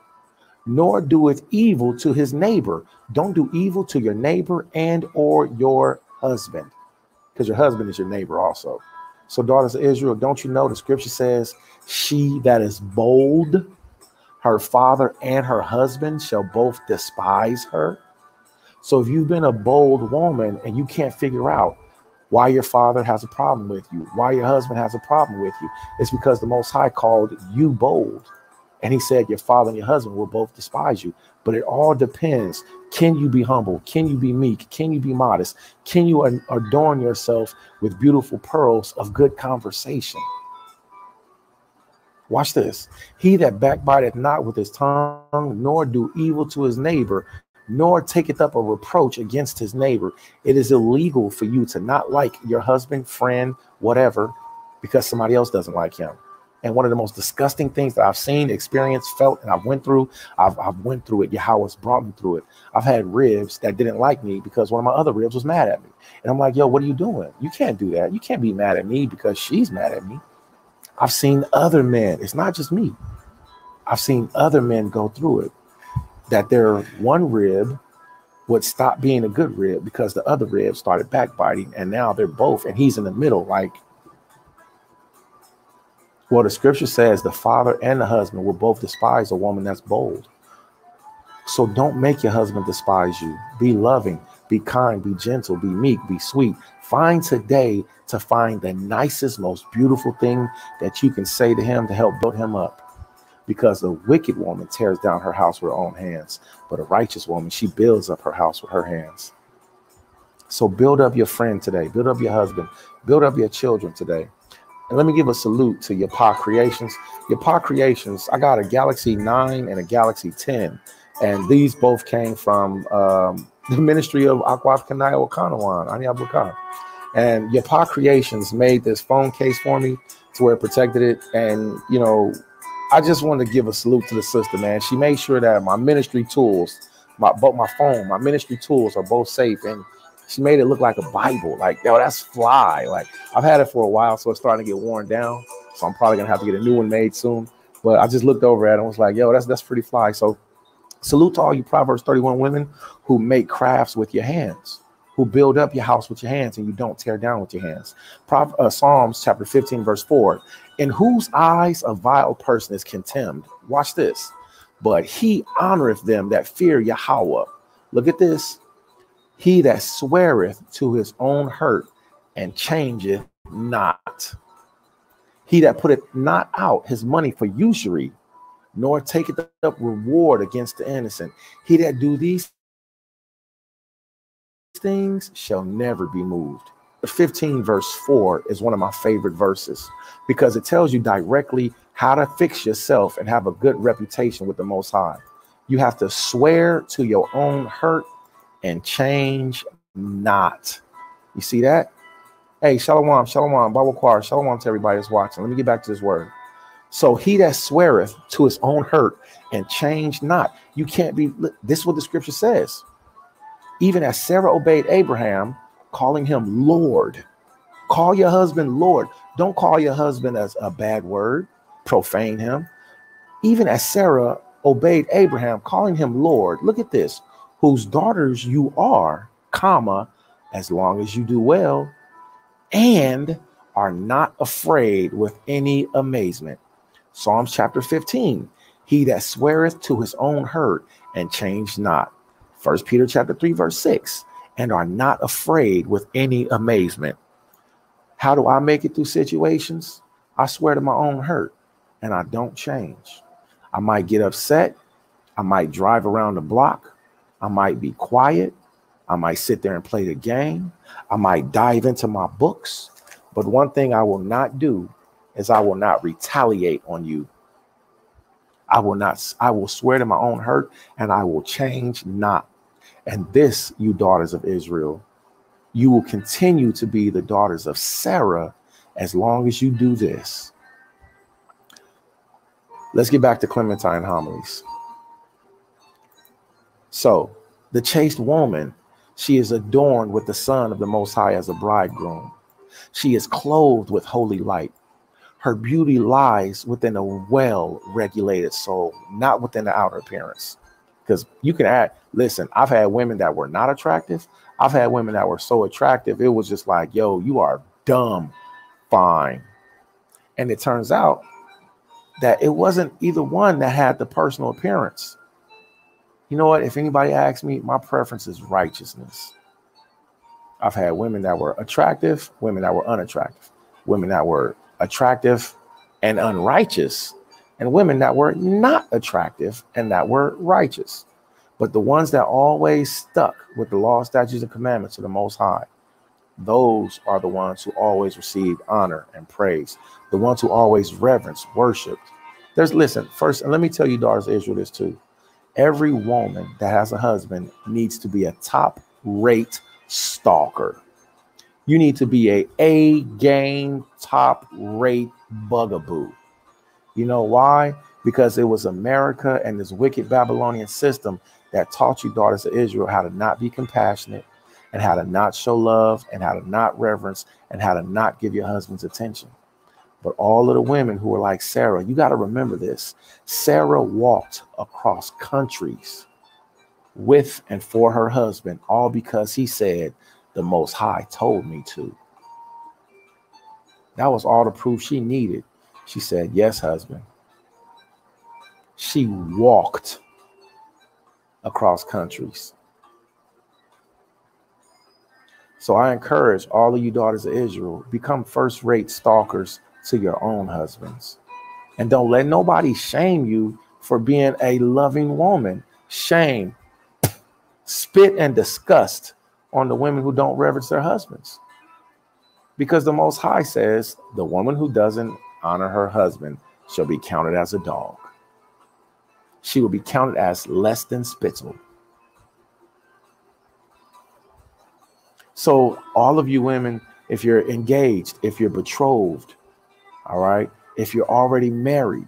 S1: nor doeth evil to his neighbor. Don't do evil to your neighbor and or your husband, because your husband is your neighbor also. So daughters of Israel, don't you know the scripture says, she that is bold, her father and her husband shall both despise her. So if you've been a bold woman and you can't figure out why your father has a problem with you, why your husband has a problem with you, it's because the Most High called you bold. And he said your father and your husband will both despise you. But it all depends. Can you be humble? Can you be meek? Can you be modest? Can you adorn yourself with beautiful pearls of good conversation? Watch this. He that backbiteth not with his tongue, nor do evil to his neighbor, nor taketh up a reproach against his neighbor. It is illegal for you to not like your husband, friend, whatever, because somebody else doesn't like him. And one of the most disgusting things that I've seen, experienced, felt, and I've went through it. Yahweh's brought me through it. I've had ribs that didn't like me because one of my other ribs was mad at me. And I'm like, yo, what are you doing? You can't do that. You can't be mad at me because she's mad at me. I've seen other men. It's not just me. I've seen other men go through it, that their one rib would stop being a good rib because the other rib started backbiting. And now they're both, and he's in the middle, like, well, the scripture says the father and the husband will both despise a woman that's bold. So don't make your husband despise you. Be loving, be kind, be gentle, be meek, be sweet. Find today to find the nicest, most beautiful thing that you can say to him to help build him up. Because the wicked woman tears down her house with her own hands, but a righteous woman, she builds up her house with her hands. So build up your friend today. Build up your husband. Build up your children today. And let me give a salute to Yapa Creations. Yapa Creations, I got a Galaxy 9 and a Galaxy 10. And these both came from the ministry of Akwaf Kanai Okanawan, Ani Abukar. And Yapa Creations made this phone case for me to where it protected it. And, you know, I just want to give a salute to the sister, man. She made sure that my ministry tools, both my phone, my ministry tools are both safe. And she made it look like a Bible. Like, yo, that's fly. Like, I've had it for a while, so it's starting to get worn down. So I'm probably going to have to get a new one made soon. But I just looked over at it and was like, yo, that's pretty fly. So salute to all you Proverbs 31 women who make crafts with your hands. who build up your house with your hands and you don't tear down with your hands. Psalms chapter 15, verse 4, in whose eyes a vile person is contemned. Watch this. But he honoreth them that fear Yahweh. Look at this. He that sweareth to his own hurt and changeth not. He that putteth not out his money for usury, nor taketh up reward against the innocent. He that do these things shall never be moved. 15 verse 4 is one of my favorite verses because it tells you directly how to fix yourself and have a good reputation with the Most High. You have to swear to your own hurt and change not. You see that? Hey, shalom, shalom, Bible choir, shalom to everybody that's watching. Let me get back to this word. So he that sweareth to his own hurt and change not. You can't be, this is what the scripture says. Even as Sarah obeyed Abraham, calling him Lord. Call your husband Lord. Don't call your husband as a bad word, profane him. Even as Sarah obeyed Abraham, calling him Lord. Look at this. Whose daughters you are, comma, as long as you do well, and are not afraid with any amazement. Psalms chapter 15, he that sweareth to his own hurt and change not. 1 Peter chapter 3, verse 6, and are not afraid with any amazement. How do I make it through situations? I swear to my own hurt and I don't change. I might get upset. I might drive around the block. I might be quiet. I might sit there and play the game. I might dive into my books. But one thing I will not do is I will not retaliate on you. I will swear to my own hurt and I will change not. And this, you daughters of Israel, you will continue to be the daughters of Sarah as long as you do this. Let's get back to Clementine homilies. So the chaste woman, she is adorned with the Son of the Most High as a bridegroom. She is clothed with holy light. Her beauty lies within a well-regulated soul, not within the outer appearance. Because you can add, listen, I've had women that were not attractive. I've had women that were so attractive. It was just like, yo, you are dumb fine. And it turns out that it wasn't either one that had the personal appearance. You know what? If anybody asks me, my preference is righteousness. I've had women that were attractive, women that were unattractive, women that were attractive and unrighteous, and women that were not attractive and that were righteous. But the ones that always stuck with the law, statutes, and commandments of the Most High, those are the ones who always received honor and praise, the ones who always reverenced, worshiped. Listen, first, and let me tell you, daughters of Israel, this too. Every woman that has a husband needs to be a top-rate stalker. You need to be a A-game, top-rate bugaboo. You know why? Because it was America and this wicked Babylonian system that taught you, daughters of Israel, how to not be compassionate and how to not show love and how to not reverence and how to not give your husband's attention. But all of the women who were like Sarah, you got to remember this. Sarah walked across countries with and for her husband, all because he said, the Most High told me to. That was all the proof she needed. She said, yes, husband. She walked across countries. So I encourage all of you daughters of Israel, become first-rate stalkers to your own husbands. And don't let nobody shame you for being a loving woman. Shame, spit, and disgust on the women who don't reverence their husbands. Because the Most High says the woman who doesn't honor her husband shall be counted as a dog. She will be counted as less than spittle. So all of you women, if you're engaged, if you're betrothed, all right, if you're already married,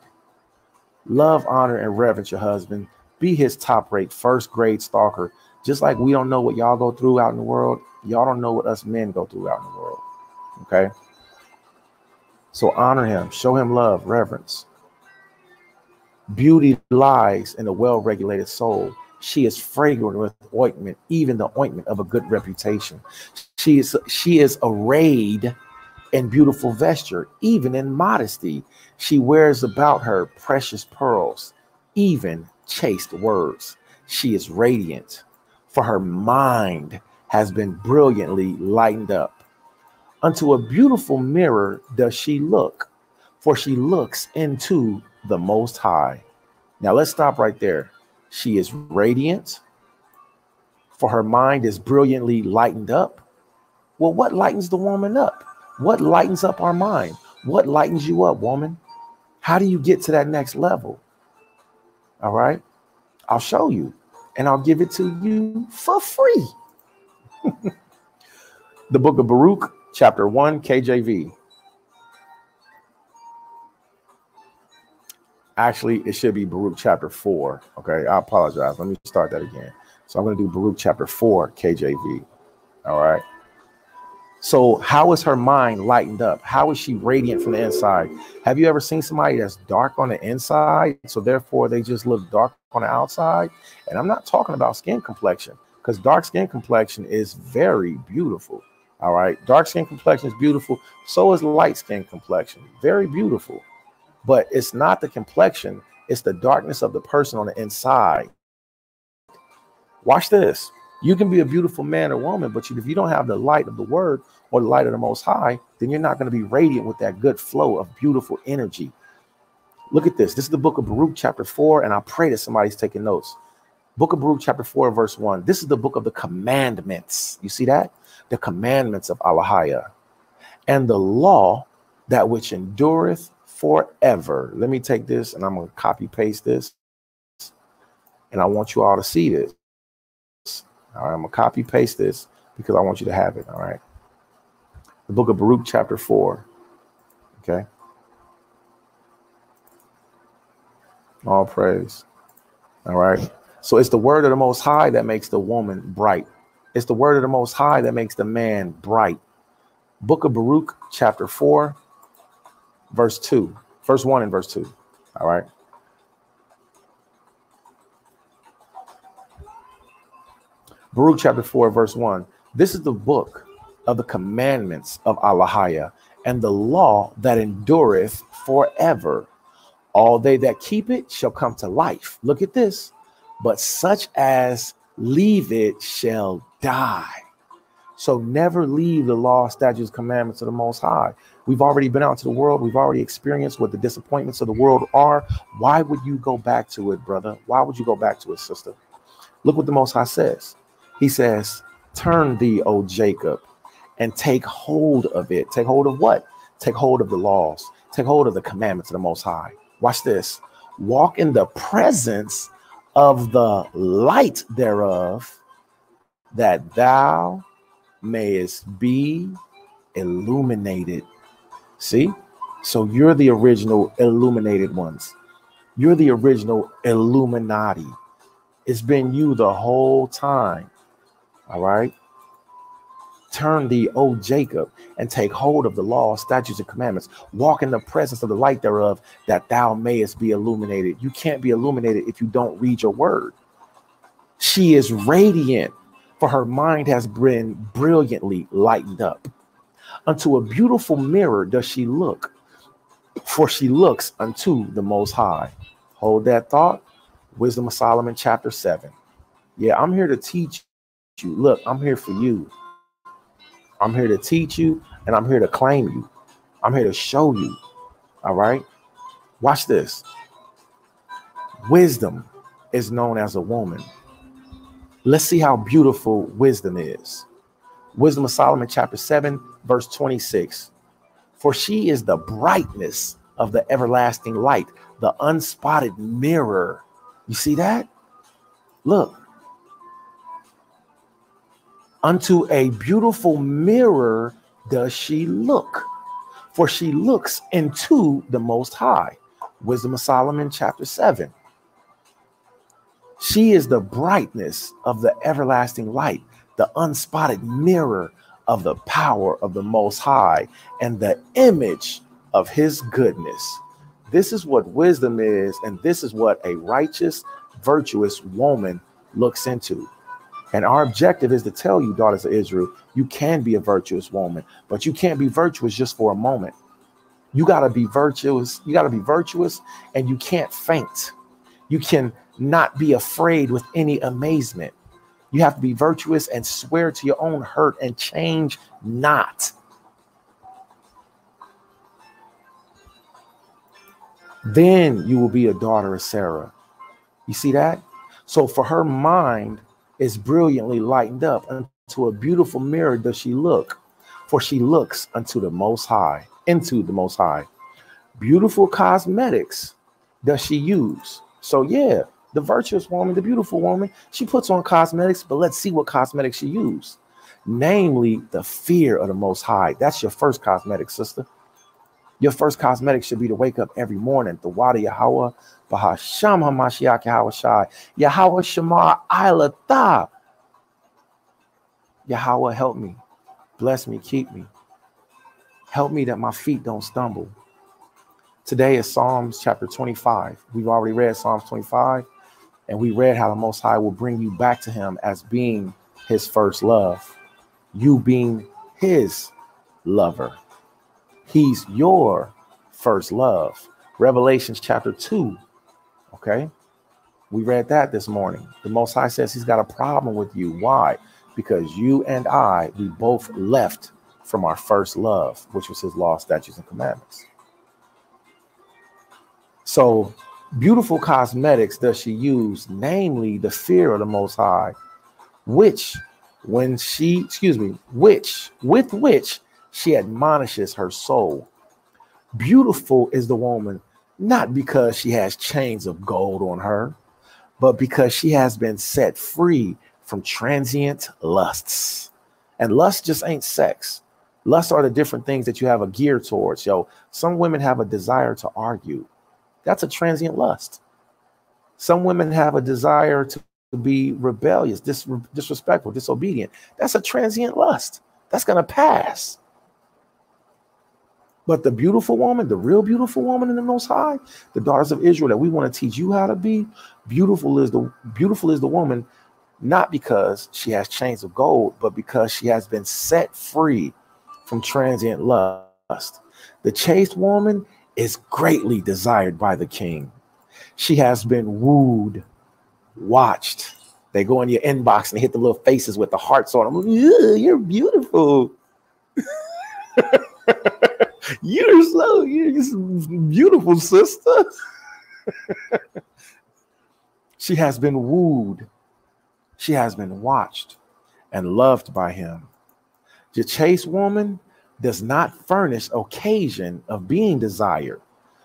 S1: love, honor, and reverence your husband. Be his top-rate, first-grade stalker. Just like we don't know what y'all go through out in the world, y'all don't know what us men go through out in the world. Okay? So honor him, show him love, reverence. Beauty lies in a well-regulated soul. She is fragrant with ointment, even the ointment of a good reputation. She is arrayed in beautiful vesture, even in modesty. She wears about her precious pearls, even chaste words. She is radiant, for her mind has been brilliantly lightened up. Unto a beautiful mirror does she look, for she looks into the Most High. Now let's stop right there. She is radiant, for her mind is brilliantly lightened up. Well, what lightens the woman up? What lightens up our mind? What lightens you up, woman? How do you get to that next level? All right, I'll show you, and I'll give it to you for free. The book of Baruch, chapter 1, KJV. Actually, it should be Baruch chapter 4. Okay, I apologize. Let me start that again. So I'm going to do Baruch chapter 4, KJV. All right. So how is her mind lightened up? How is she radiant from the inside? Have you ever seen somebody that's dark on the inside, so therefore they just look dark on the outside? And I'm not talking about skin complexion, because dark skin complexion is very beautiful. All right. Dark skin complexion is beautiful. So is light skin complexion. Very beautiful. But it's not the complexion. It's the darkness of the person on the inside. Watch this. You can be a beautiful man or woman, but if you don't have the light of the word or the light of the Most High, then you're not going to be radiant with that good flow of beautiful energy. Look at this. This is the book of Baruch chapter 4, and I pray that somebody's taking notes. Book of Baruch chapter 4, verse 1. This is the book of the commandments. You see that? The commandments of Allahaya and the law that which endureth forever. Let me take this and I'm going to copy paste this. And I want you all to see this. All right, I'm going to copy paste this because I want you to have it. All right. The book of Baruch chapter 4. Okay. All praise. All right. So it's the word of the Most High that makes the woman bright. It's the word of the Most High that makes the man bright. Book of Baruch chapter 4. Verse 2, verse 1 and verse 2. All right. Baruch chapter 4, verse 1. This is the book of the commandments of Allahaya and the law that endureth forever. All they that keep it shall come to life. Look at this. But such as leave it shall die. So never leave the law, statutes, commandments of the Most High. We've already been out into the world. We've already experienced what the disappointments of the world are. Why would you go back to it, brother? Why would you go back to it, sister? Look what the Most High says. He says, turn thee, O Jacob, and take hold of it. Take hold of what? Take hold of the laws. Take hold of the commandments of the Most High. Watch this. Walk in the presence of the light thereof, that thou mayest be illuminated. See? So you're the original illuminated ones. You're the original Illuminati. It's been you the whole time. All right. Turn thee, O Jacob, and take hold of the law, statutes, and commandments. Walk in the presence of the light thereof, that thou mayest be illuminated. You can't be illuminated if you don't read your word. She is radiant, for her mind has been brilliantly lightened up. Unto a beautiful mirror does she look, for she looks unto the Most High. Hold that thought. Wisdom of Solomon, chapter 7. Yeah, I'm here to teach you. Look, I'm here for you. I'm here to teach you, and I'm here to claim you. I'm here to show you. All right? Watch this. Wisdom is known as a woman. Let's see how beautiful wisdom is. Wisdom of Solomon, chapter 7, verse 26. For she is the brightness of the everlasting light, the unspotted mirror. You see that? Look. Unto a beautiful mirror does she look, for she looks into the Most High. Wisdom of Solomon, chapter 7. She is the brightness of the everlasting light, the unspotted mirror of the power of the Most High, and the image of his goodness. This is what wisdom is, and this is what a righteous, virtuous woman looks into. And our objective is to tell you, daughters of Israel, you can be a virtuous woman, but you can't be virtuous just for a moment. You got to be virtuous. You got to be virtuous, and you can't faint. You can not be afraid with any amazement. You have to be virtuous and swear to your own hurt and change not. Then you will be a daughter of Sarah. You see that? So for her mind is brilliantly lightened up. Unto a beautiful mirror does she look, for she looks unto the Most High, into the Most High. Beautiful cosmetics does she use. So yeah, the virtuous woman, the beautiful woman, she puts on cosmetics, but let's see what cosmetics she used. Namely, the fear of the Most High. That's your first cosmetic, sister. Your first cosmetic should be to wake up every morning. The Wada Yahweh, Bahasham HaMashiach Yahweh Shai, Yahweh Shema Ilatha. Yahweh, help me, bless me, keep me. Help me that my feet don't stumble. Today is Psalms chapter 25. We've already read Psalms 25, and we read how the Most High will bring you back to him as being his first love. You being his lover. He's your first love. Revelations chapter 2. Okay. We read that this morning. The Most High says he's got a problem with you. Why? Because you and I, we both left from our first love, which was his law, statutes, and commandments. So beautiful cosmetics does she use, namely the fear of the Most High, with which she admonishes her soul. Beautiful is the woman, not because she has chains of gold on her, but because she has been set free from transient lusts. And lust just ain't sex. Lusts are the different things that you have a gear towards. Some women have a desire to argue. That's a transient lust. Some women have a desire to be rebellious, disrespectful, disobedient. That's a transient lust. That's going to pass. But the beautiful woman, the real beautiful woman in the Most High, the daughters of Israel that we want to teach you how to be, beautiful is the woman, not because she has chains of gold, but because she has been set free from transient lust. The chaste woman is greatly desired by the king. She has been wooed, watched. They go in your inbox and hit the little faces with the hearts on them. You're beautiful. You're just beautiful, sister. She has been wooed. She has been watched and loved by him. The chaste woman does not furnish occasion of being desired.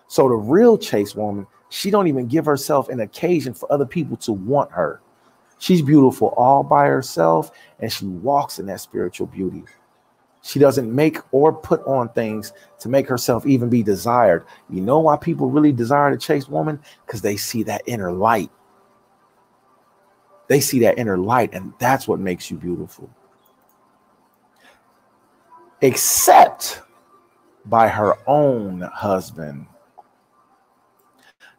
S1: So the real chaste woman, she don't even give herself an occasion for other people to want her. She's beautiful all by herself, and she walks in that spiritual beauty. She doesn't make or put on things to make herself even be desired. You know why people really desire the chaste woman? Because they see that inner light. They see that inner light, and that's what makes you beautiful. Except by her own husband.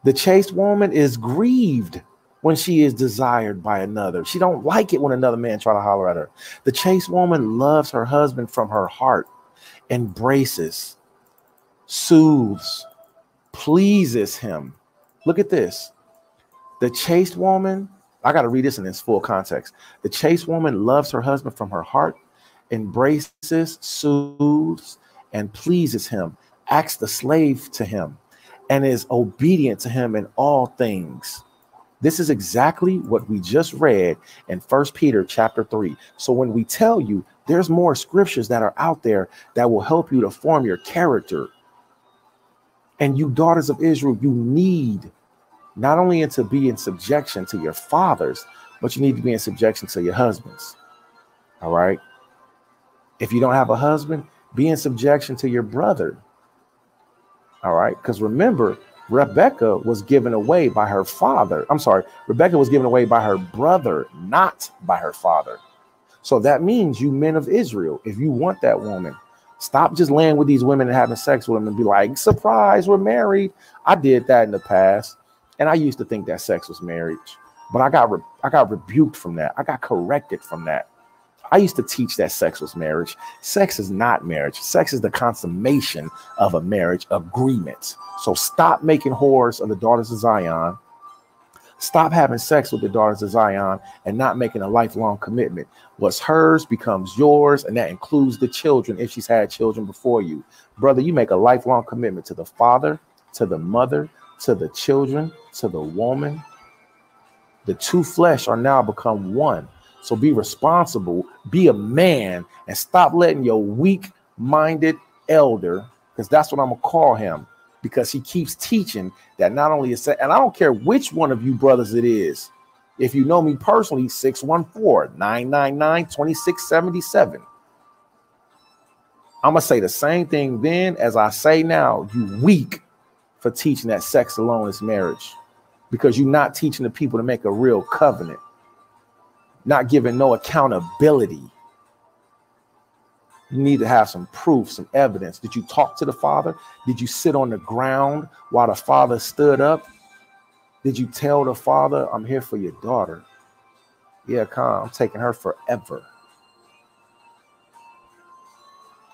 S1: The chaste woman is grieved when she is desired by another. She don't like it when another man try to holler at her. The chaste woman loves her husband from her heart, embraces, soothes, pleases him. Look at this. The chaste woman, I got to read this in its full context. The chaste woman loves her husband from her heart, embraces, soothes, and pleases him, acts the slave to him, and is obedient to him in all things. This is exactly what we just read in 1 Peter chapter 3. So when we tell you there's more scriptures that are out there that will help you to form your character, and you daughters of Israel, you need not only to be in subjection to your fathers, but you need to be in subjection to your husbands. All right. If you don't have a husband, be in subjection to your brother. All right. Because remember, Rebecca was given away by her father. Rebecca was given away by her brother, not by her father. So that means you men of Israel, if you want that woman, stop just laying with these women and having sex with them and be like, surprise, we're married. I did that in the past. And I used to think that sex was marriage. But I got I got rebuked from that. I got corrected from that. I used to teach that sex was marriage. Sex is not marriage. Sex is the consummation of a marriage agreement. So stop making whores of the daughters of Zion. Stop having sex with the daughters of Zion and not making a lifelong commitment. What's hers becomes yours, and that includes the children if she's had children before you. Brother, you make a lifelong commitment to the father, to the mother, to the children, to the woman. The two flesh are now become one. So be responsible, be a man, and stop letting your weak-minded elder, because that's what I'm going to call him, because he keeps teaching that not only is, and I don't care which one of you brothers it is. If you know me personally, 614-999-2677. I'm going to say the same thing then as I say now. You weak for teaching that sex alone is marriage, because you're not teaching the people to make a real covenant, not giving no accountability. You need to have some proof, some evidence. Did you talk to the father? Did you sit on the ground while the father stood up? Did you tell the father, I'm here for your daughter? Yeah, come, I'm taking her forever.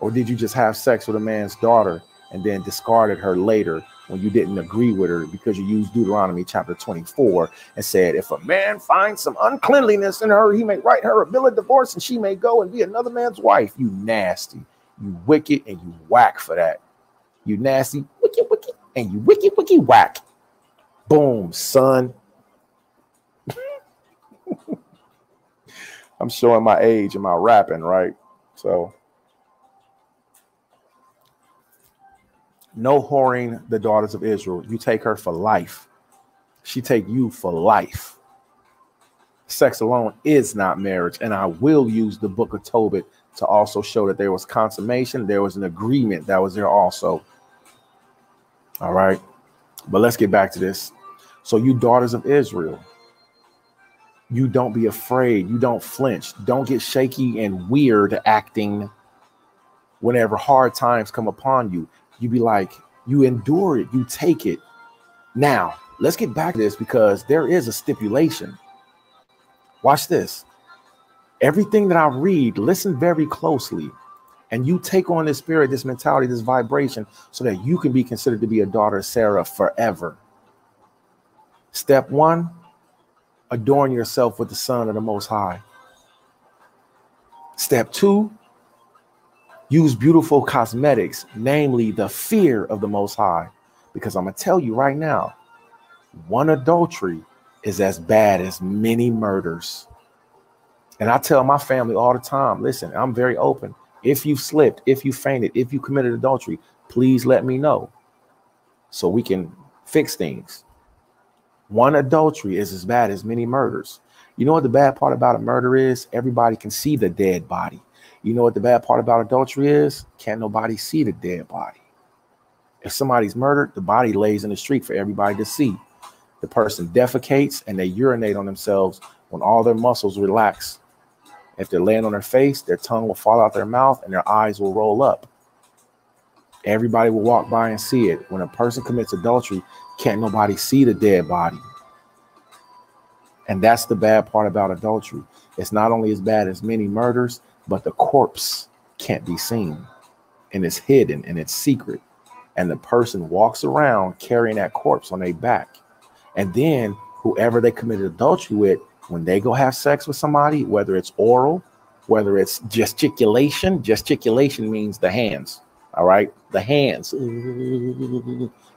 S1: Or did you just have sex with a man's daughter and then discarded her later when you didn't agree with her because you used Deuteronomy chapter 24 and said, if a man finds some uncleanliness in her, he may write her a bill of divorce and she may go and be another man's wife. You nasty, you wicked, and you whack for that. You nasty, wicked, wicked, and you wicked, wicked, whack. Boom, son. I'm showing my age in my rapping, right? So no whoring the daughters of Israel. You take her for life. She take you for life. Sex alone is not marriage. And I will use the book of Tobit to also show that there was consummation. There was an agreement that was there also. All right. But let's get back to this. So you daughters of Israel, you don't be afraid. You don't flinch. Don't get shaky and weird acting whenever hard times come upon you. You be like, you endure it, you take it. Now, let's get back to this because there is a stipulation. Watch this. Everything that I read, listen very closely, and you take on this spirit, this mentality, this vibration, so that you can be considered to be a daughter of Sarah forever. Step one, adorn yourself with the Son of the Most High. Step two, use beautiful cosmetics, namely the fear of the Most High. Because I'm going to tell you right now, one adultery is as bad as many murders. And I tell my family all the time, listen, I'm very open. If you slipped, if you fainted, if you committed adultery, please let me know so we can fix things. One adultery is as bad as many murders. You know what the bad part about a murder is? Everybody can see the dead body. You know what the bad part about adultery is? Can't nobody see the dead body. If somebody's murdered, the body lays in the street for everybody to see. The person defecates and they urinate on themselves when all their muscles relax. If they're laying on their face, their tongue will fall out their mouth and their eyes will roll up. Everybody will walk by and see it. When a person commits adultery, can't nobody see the dead body. And that's the bad part about adultery. It's not only as bad as many murders, but the corpse can't be seen and it's hidden and it's secret. And the person walks around carrying that corpse on their back. And then whoever they committed adultery with, when they go have sex with somebody, whether it's oral, whether it's gesticulation means the hands. All right. The hands.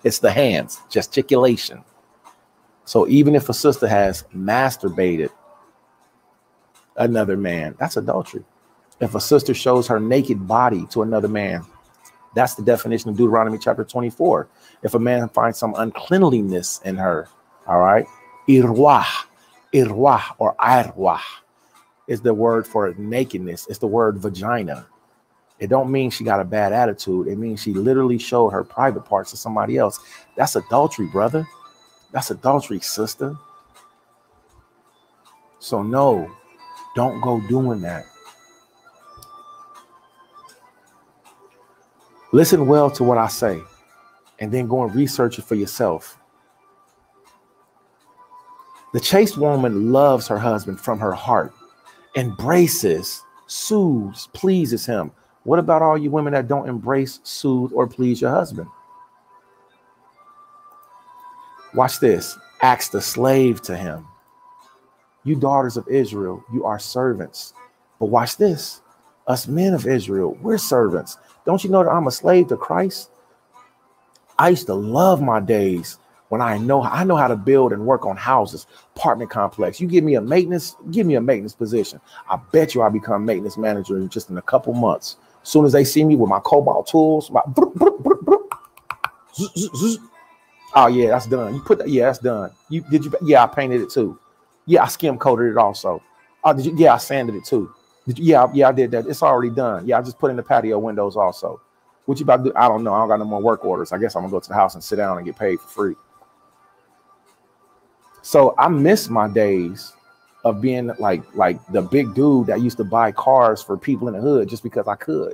S1: It's the hands, gesticulation. So even if a sister has masturbated another man, that's adultery. If a sister shows her naked body to another man, that's the definition of Deuteronomy chapter 24. If a man finds some uncleanliness in her, all right, irwah or arwah is the word for nakedness. It's the word vagina. It don't mean she got a bad attitude. It means she literally showed her private parts to somebody else. That's adultery, brother. That's adultery, sister. So no, don't go doing that. Listen well to what I say and then go and research it for yourself. The chaste woman loves her husband from her heart, embraces, soothes, pleases him. What about all you women that don't embrace, soothe, or please your husband? Watch this. Acts the slave to him. You daughters of Israel, you are servants. But watch this. Us men of Israel, we're servants. Don't you know that I'm a slave to Christ? I used to love my days when I know how to build and work on houses, apartment complex. You give me a maintenance position. I bet you I'll become maintenance manager in just in a couple months. As soon as they see me with my Cobalt tools, oh yeah, that's done. You put that, yeah, that's done. Yeah, I painted it too. Yeah, I skim coated it also. Oh, yeah, I sanded it too. Yeah, I did that. It's already done. Yeah, I just put in the patio windows also. What you about to do? I don't know. I don't got no more work orders. I guess I'm gonna go to the house and sit down and get paid for free. So I miss my days of being like the big dude that used to buy cars for people in the hood just because I could.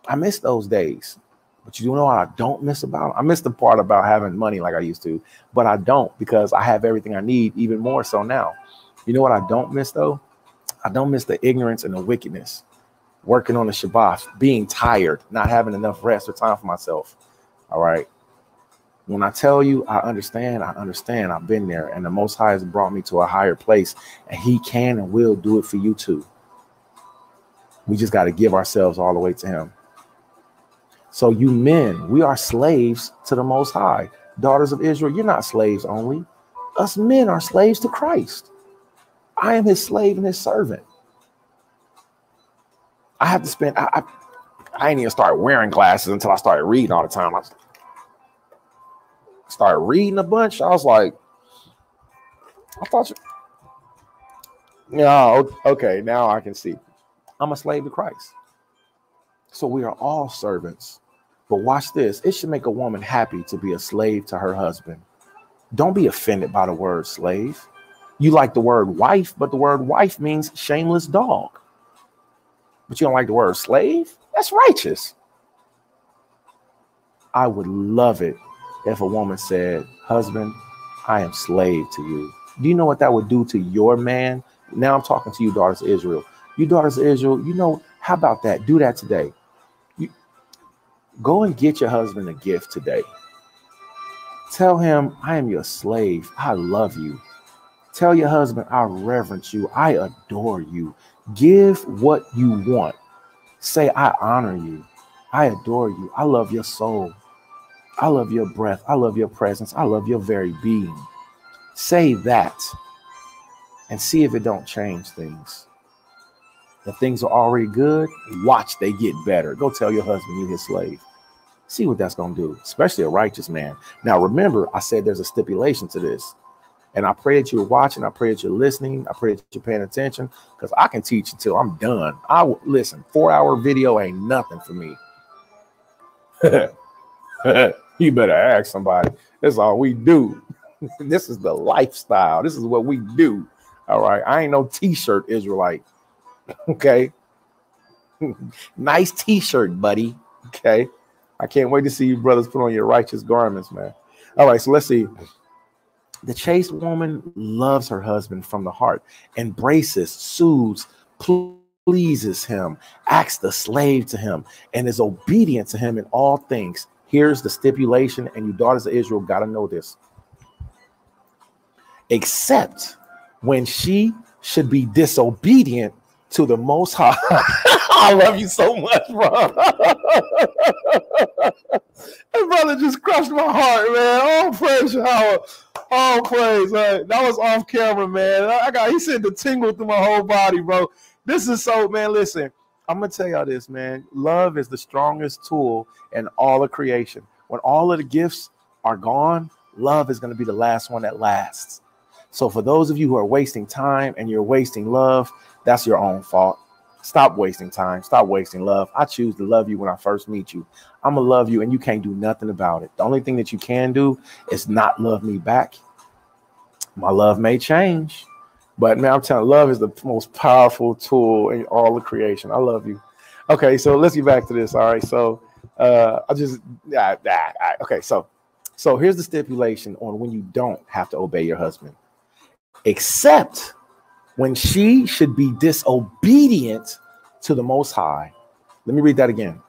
S1: I miss those days. But you know what I don't miss about it? I miss the part about having money like I used to, but I don't, because I have everything I need, even more so now. You know what I don't miss though? I don't miss the ignorance and the wickedness. Working on the Shabbat, being tired, not having enough rest or time for myself. All right. When I tell you I understand. I've been there, and the Most High has brought me to a higher place, and he can and will do it for you too. We just got to give ourselves all the way to him. So you men, we are slaves to the Most High. Daughters of Israel, you're not slaves only. Us men are slaves to Christ. I am his slave and his servant. I have to spend, I didn't even start wearing glasses until I started reading all the time. I started reading a bunch. I was like, I thought you, yeah, okay, now I can see. I'm a slave to Christ. So we are all servants. But watch this. It should make a woman happy to be a slave to her husband. Don't be offended by the word slave. You like the word wife, but the word wife means shameless dog. But you don't like the word slave? That's righteous. I would love it if a woman said, husband, I am slave to you. Do you know what that would do to your man? Now I'm talking to you, daughters of Israel. You daughters of Israel, you know, how about that? Do that today. Go and get your husband a gift today. Tell him, I am your slave. I love you. Tell your husband, I reverence you. I adore you. Give what you want. Say, I honor you. I adore you. I love your soul. I love your breath. I love your presence. I love your very being. Say that and see if it don't change things. If things are already good, watch they get better. Go tell your husband you're his slave. See what that's going to do, especially a righteous man. Now, remember, I said there's a stipulation to this. And I pray that you're watching. I pray that you're listening. I pray that you're paying attention, because I can teach until I'm done. Listen, 4-hour video ain't nothing for me. You better ask somebody. That's all we do. This is the lifestyle. This is what we do. All right. I ain't no t-shirt Israelite. Okay. Nice t-shirt, buddy. Okay. I can't wait to see you brothers put on your righteous garments, man. All right. So let's see. The chaste woman loves her husband from the heart, embraces, soothes, pleases him, acts the slave to him, and is obedient to him in all things. Here's the stipulation, and you daughters of Israel got to know this. Except when she should be disobedient to the Most High. I love you so much, bro. That brother just crushed my heart, man. Oh, praise Yahweh. Oh, praise. That was off camera, man. He sent the tingle through my whole body, bro. This is so, man, listen. I'm going to tell y'all this, man. Love is the strongest tool in all of creation. When all of the gifts are gone, love is going to be the last one that lasts. So for those of you who are wasting time and you're wasting love, that's your own fault. Stop wasting time. Stop wasting love. I choose to love you when I first meet you. I'm going to love you, and you can't do nothing about it. The only thing that you can do is not love me back. My love may change, but man, I'm telling you, love is the most powerful tool in all of creation. I love you. Okay, so let's get back to this. All right, so okay, so here's the stipulation on when you don't have to obey your husband. except when she should be disobedient to the Most High. Let me read that again.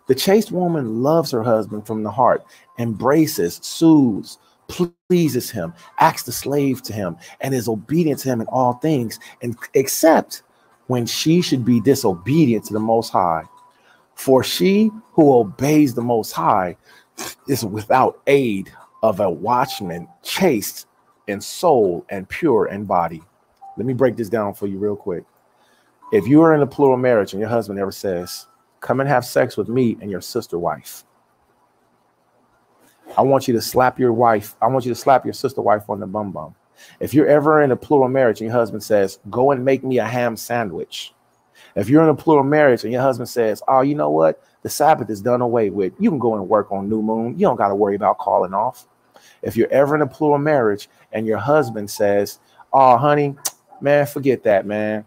S1: The chaste woman loves her husband from the heart, embraces, soothes, pleases him, acts the slave to him, and is obedient to him in all things, and except when she should be disobedient to the Most High. For she who obeys the Most High is without aid of a watchman, chaste in soul and pure in body. Let me break this down for you real quick. If you are in a plural marriage and your husband ever says, come and have sex with me and your sister wife, I want you to slap your wife. I want you to slap your sister wife on the bum bum. If you're ever in a plural marriage and your husband says, go and make me a ham sandwich. If you're in a plural marriage and your husband says, oh, you know what? The Sabbath is done away with. You can go and work on new moon. You don't got to worry about calling off. If you're ever in a plural marriage and your husband says, oh, honey, man, forget that, man.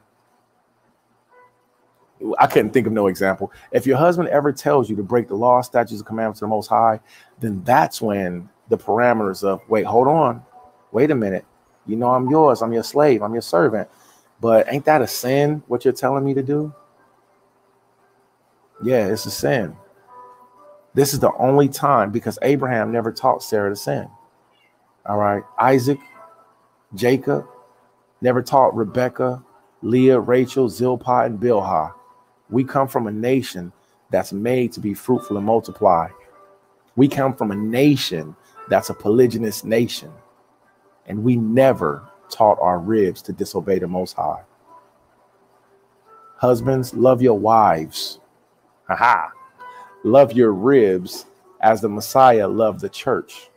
S1: I couldn't think of no example. If your husband ever tells you to break the law, statutes, and commandments of the Most High, then that's when the parameters of, wait, hold on. Wait a minute. You know, I'm yours. I'm your slave. I'm your servant. But ain't that a sin, what you're telling me to do? Yeah, it's a sin. This is the only time, because Abraham never taught Sarah to sin. All right. Isaac, Jacob never taught Rebecca, Leah, Rachel, Zilpah, and Bilhah. We come from a nation that's made to be fruitful and multiply. We come from a nation that's a polygynous nation. And we never taught our ribs to disobey the Most High. Husbands, love your wives. Aha. Love your ribs as the Messiah loved the church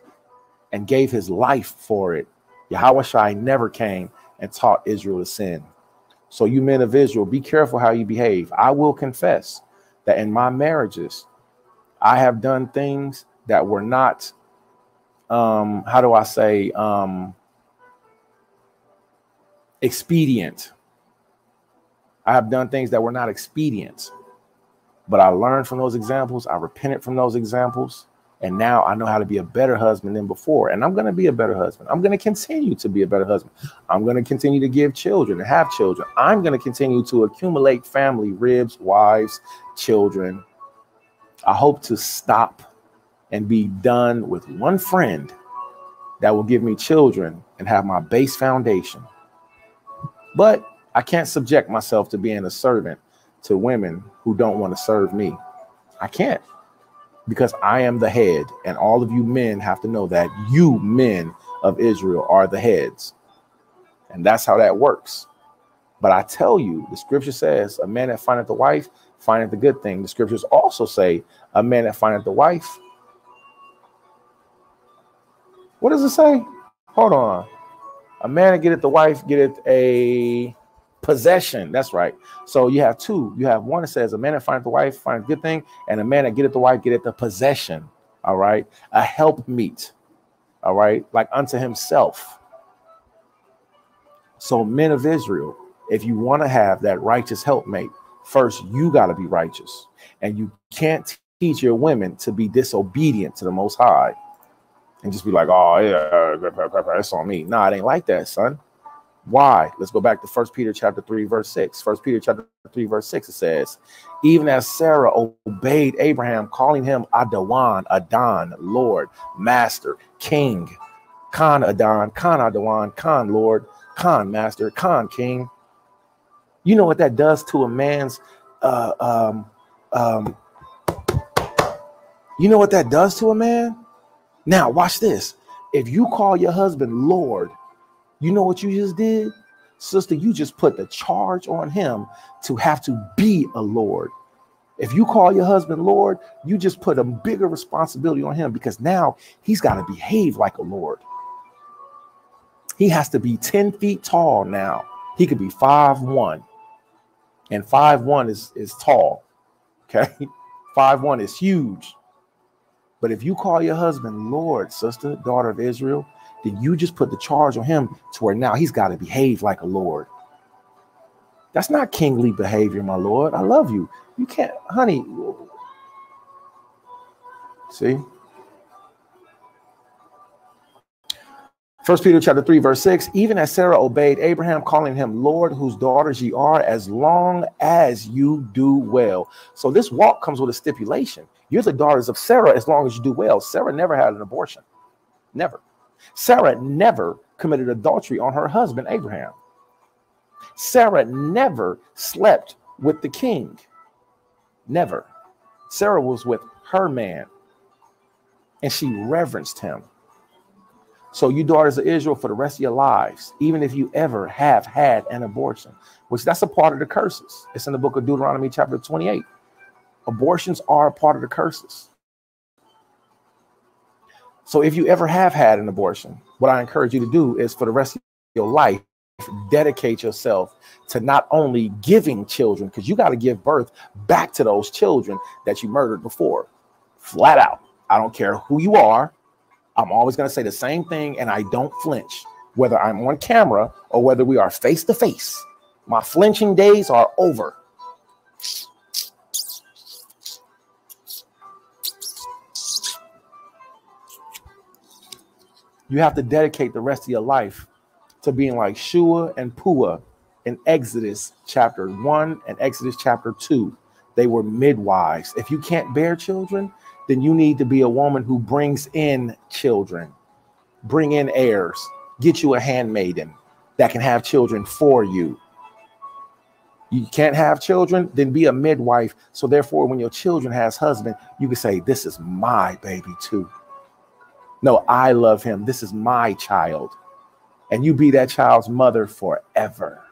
S1: and gave his life for it. Yahushua never came and taught Israel to sin. So you men of Israel, be careful how you behave. I will confess that in my marriages, I have done things that were not, how do I say, expedient. I have done things that were not expedient, but I learned from those examples. I repented from those examples. And now I know how to be a better husband than before. And I'm going to be a better husband. I'm going to continue to be a better husband. I'm going to continue to give children and have children. I'm going to continue to accumulate family, ribs, wives, children. I hope to stop and be done with one friend that will give me children and have my base foundation. But I can't subject myself to being a servant to women who don't want to serve me. I can't. Because I am the head, and all of you men have to know that you men of Israel are the heads. And that's how that works. But I tell you, the scripture says, a man that findeth a wife findeth a good thing. The scriptures also say, a man that findeth a wife. What does it say? Hold on. A man that getteth the wife getteth a possession. That's right. So you have two. You have one that says a man that findeth the wife finds a good thing, and a man that getteth the wife getteth the possession. All right. A helpmeet. All right. Like unto himself. So men of Israel, if you want to have that righteous helpmate, first you got to be righteous. And you can't teach your women to be disobedient to the Most High and just be like, oh, yeah, it's on me. Nah, it ain't like that, son. Why? Let's go back to 1 Peter chapter 3, verse 6. 1 Peter chapter 3, verse 6, it says, even as Sarah obeyed Abraham, calling him Adawan, Adon, Lord, Master, King, Khan Adon, Khan Adawan, Khan Lord, Khan Master, Khan King. You know what that does to a man's, you know what that does to a man? Now, watch this. If you call your husband Lord, you know what you just did? Sister, you just put the charge on him to have to be a Lord. If you call your husband Lord, you just put a bigger responsibility on him because now he's got to behave like a Lord. He has to be 10 feet tall now. He could be 5'1". And 5'1" is tall. Okay. 5'1" is huge. But if you call your husband Lord, sister, daughter of Israel, then you just put the charge on him to where now he's got to behave like a Lord. That's not kingly behavior, my Lord. I love you. You can't, honey. See? 1 Peter chapter 3, verse 6, even as Sarah obeyed Abraham, calling him Lord, whose daughters ye are, as long as you do well. So this walk comes with a stipulation. You're the daughters of Sarah as long as you do well. Sarah never had an abortion. Never. Sarah never committed adultery on her husband, Abraham. Sarah never slept with the king. Never. Sarah was with her man, and she reverenced him. So you daughters of Israel, for the rest of your lives, even if you ever have had an abortion, which that's a part of the curses. It's in the book of Deuteronomy chapter 28. Abortions are a part of the curses. So if you ever have had an abortion, what I encourage you to do is for the rest of your life, dedicate yourself to not only giving children, because you got to give birth back to those children that you murdered before. Flat out. I don't care who you are. I'm always going to say the same thing, and I don't flinch, whether I'm on camera or whether we are face to face. My flinching days are over. You have to dedicate the rest of your life to being like Shua and Pua in Exodus chapter 1 and Exodus chapter 2. They were midwives. If you can't bear children, then you need to be a woman who brings in children, bring in heirs, get you a handmaiden that can have children for you. You can't have children, then be a midwife. So therefore, when your children has husband, you can say, this is my baby too. No, I love him. This is my child. And you be that child's mother forever.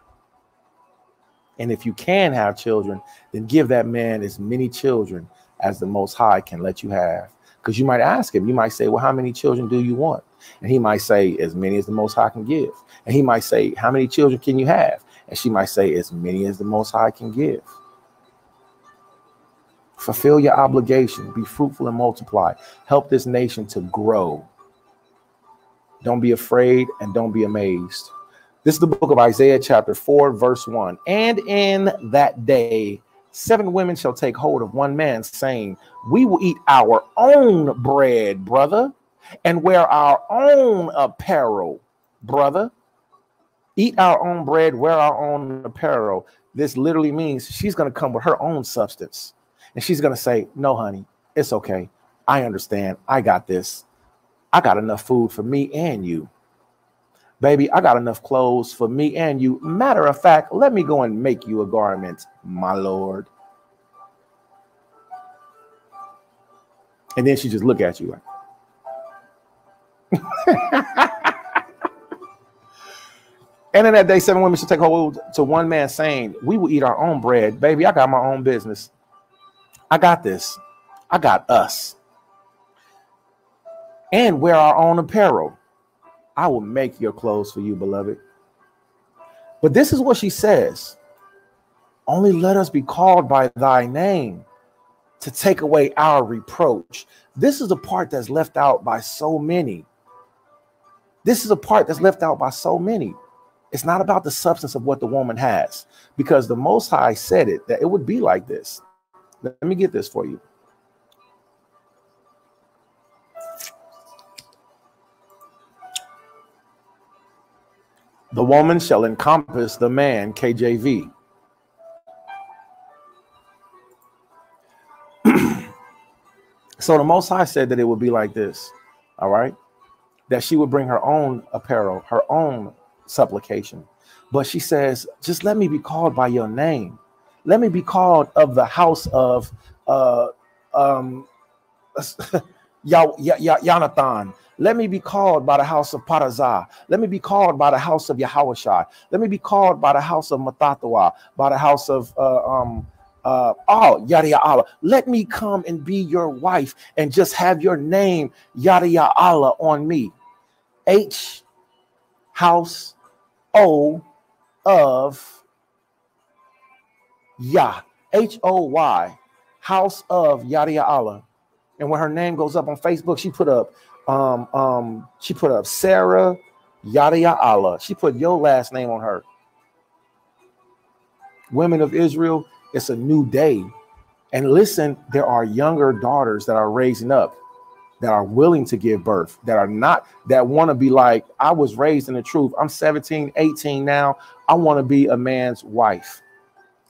S1: And if you can have children, then give that man as many children as the Most High can let you have. Because you might ask him, you might say, well, how many children do you want? And he might say, as many as the Most High can give. And he might say, how many children can you have? And she might say, as many as the Most High can give. Fulfill your obligation. Be fruitful and multiply. Help this nation to grow. Don't be afraid and don't be amazed. This is the book of Isaiah chapter 4, verse 1. And in that day, 7 women shall take hold of one man, saying, we will eat our own bread, brother, and wear our own apparel, brother. Eat our own bread, wear our own apparel. This literally means she's going to come with her own substance. And she's going to say, no, honey, it's okay. I understand. I got this. I got enough food for me and you. Baby, I got enough clothes for me and you. Matter of fact, let me go and make you a garment, my Lord. And then she just look at you like. And in that day, 7 women should take hold to one man, saying, we will eat our own bread. Baby, I got my own business. I got this. I got us. And wear our own apparel. I will make your clothes for you, beloved. But this is what she says. Only let us be called by thy name to take away our reproach. This is the part that's left out by so many. This is a part that's left out by so many. It's not about the substance of what the woman has, because the Most High said it, that it would be like this. Let me get this for you. The woman shall encompass the man, KJV. So the Most High said that it would be like this, all right? That she would bring her own apparel, her own supplication. But she says, just let me be called by your name. Let me be called of the house of Jonathan. Let me be called by the house of Parazah. Let me be called by the house of Yahushua. Let me be called by the house of Mathatwa, by the house of Yada Allah. Let me come and be your wife and just have your name Yada Allah on me. H house O of Yah. Hoy, house of Yada Allah. And when her name goes up on Facebook, she put up Sarah Yada Allah. She put your last name on her. Women of Israel, it's a new day. And listen, there are younger daughters that are raising up. that are willing to give birth, that are not, that want to be like, I was raised in the truth. I'm 17, 18 now. I want to be a man's wife.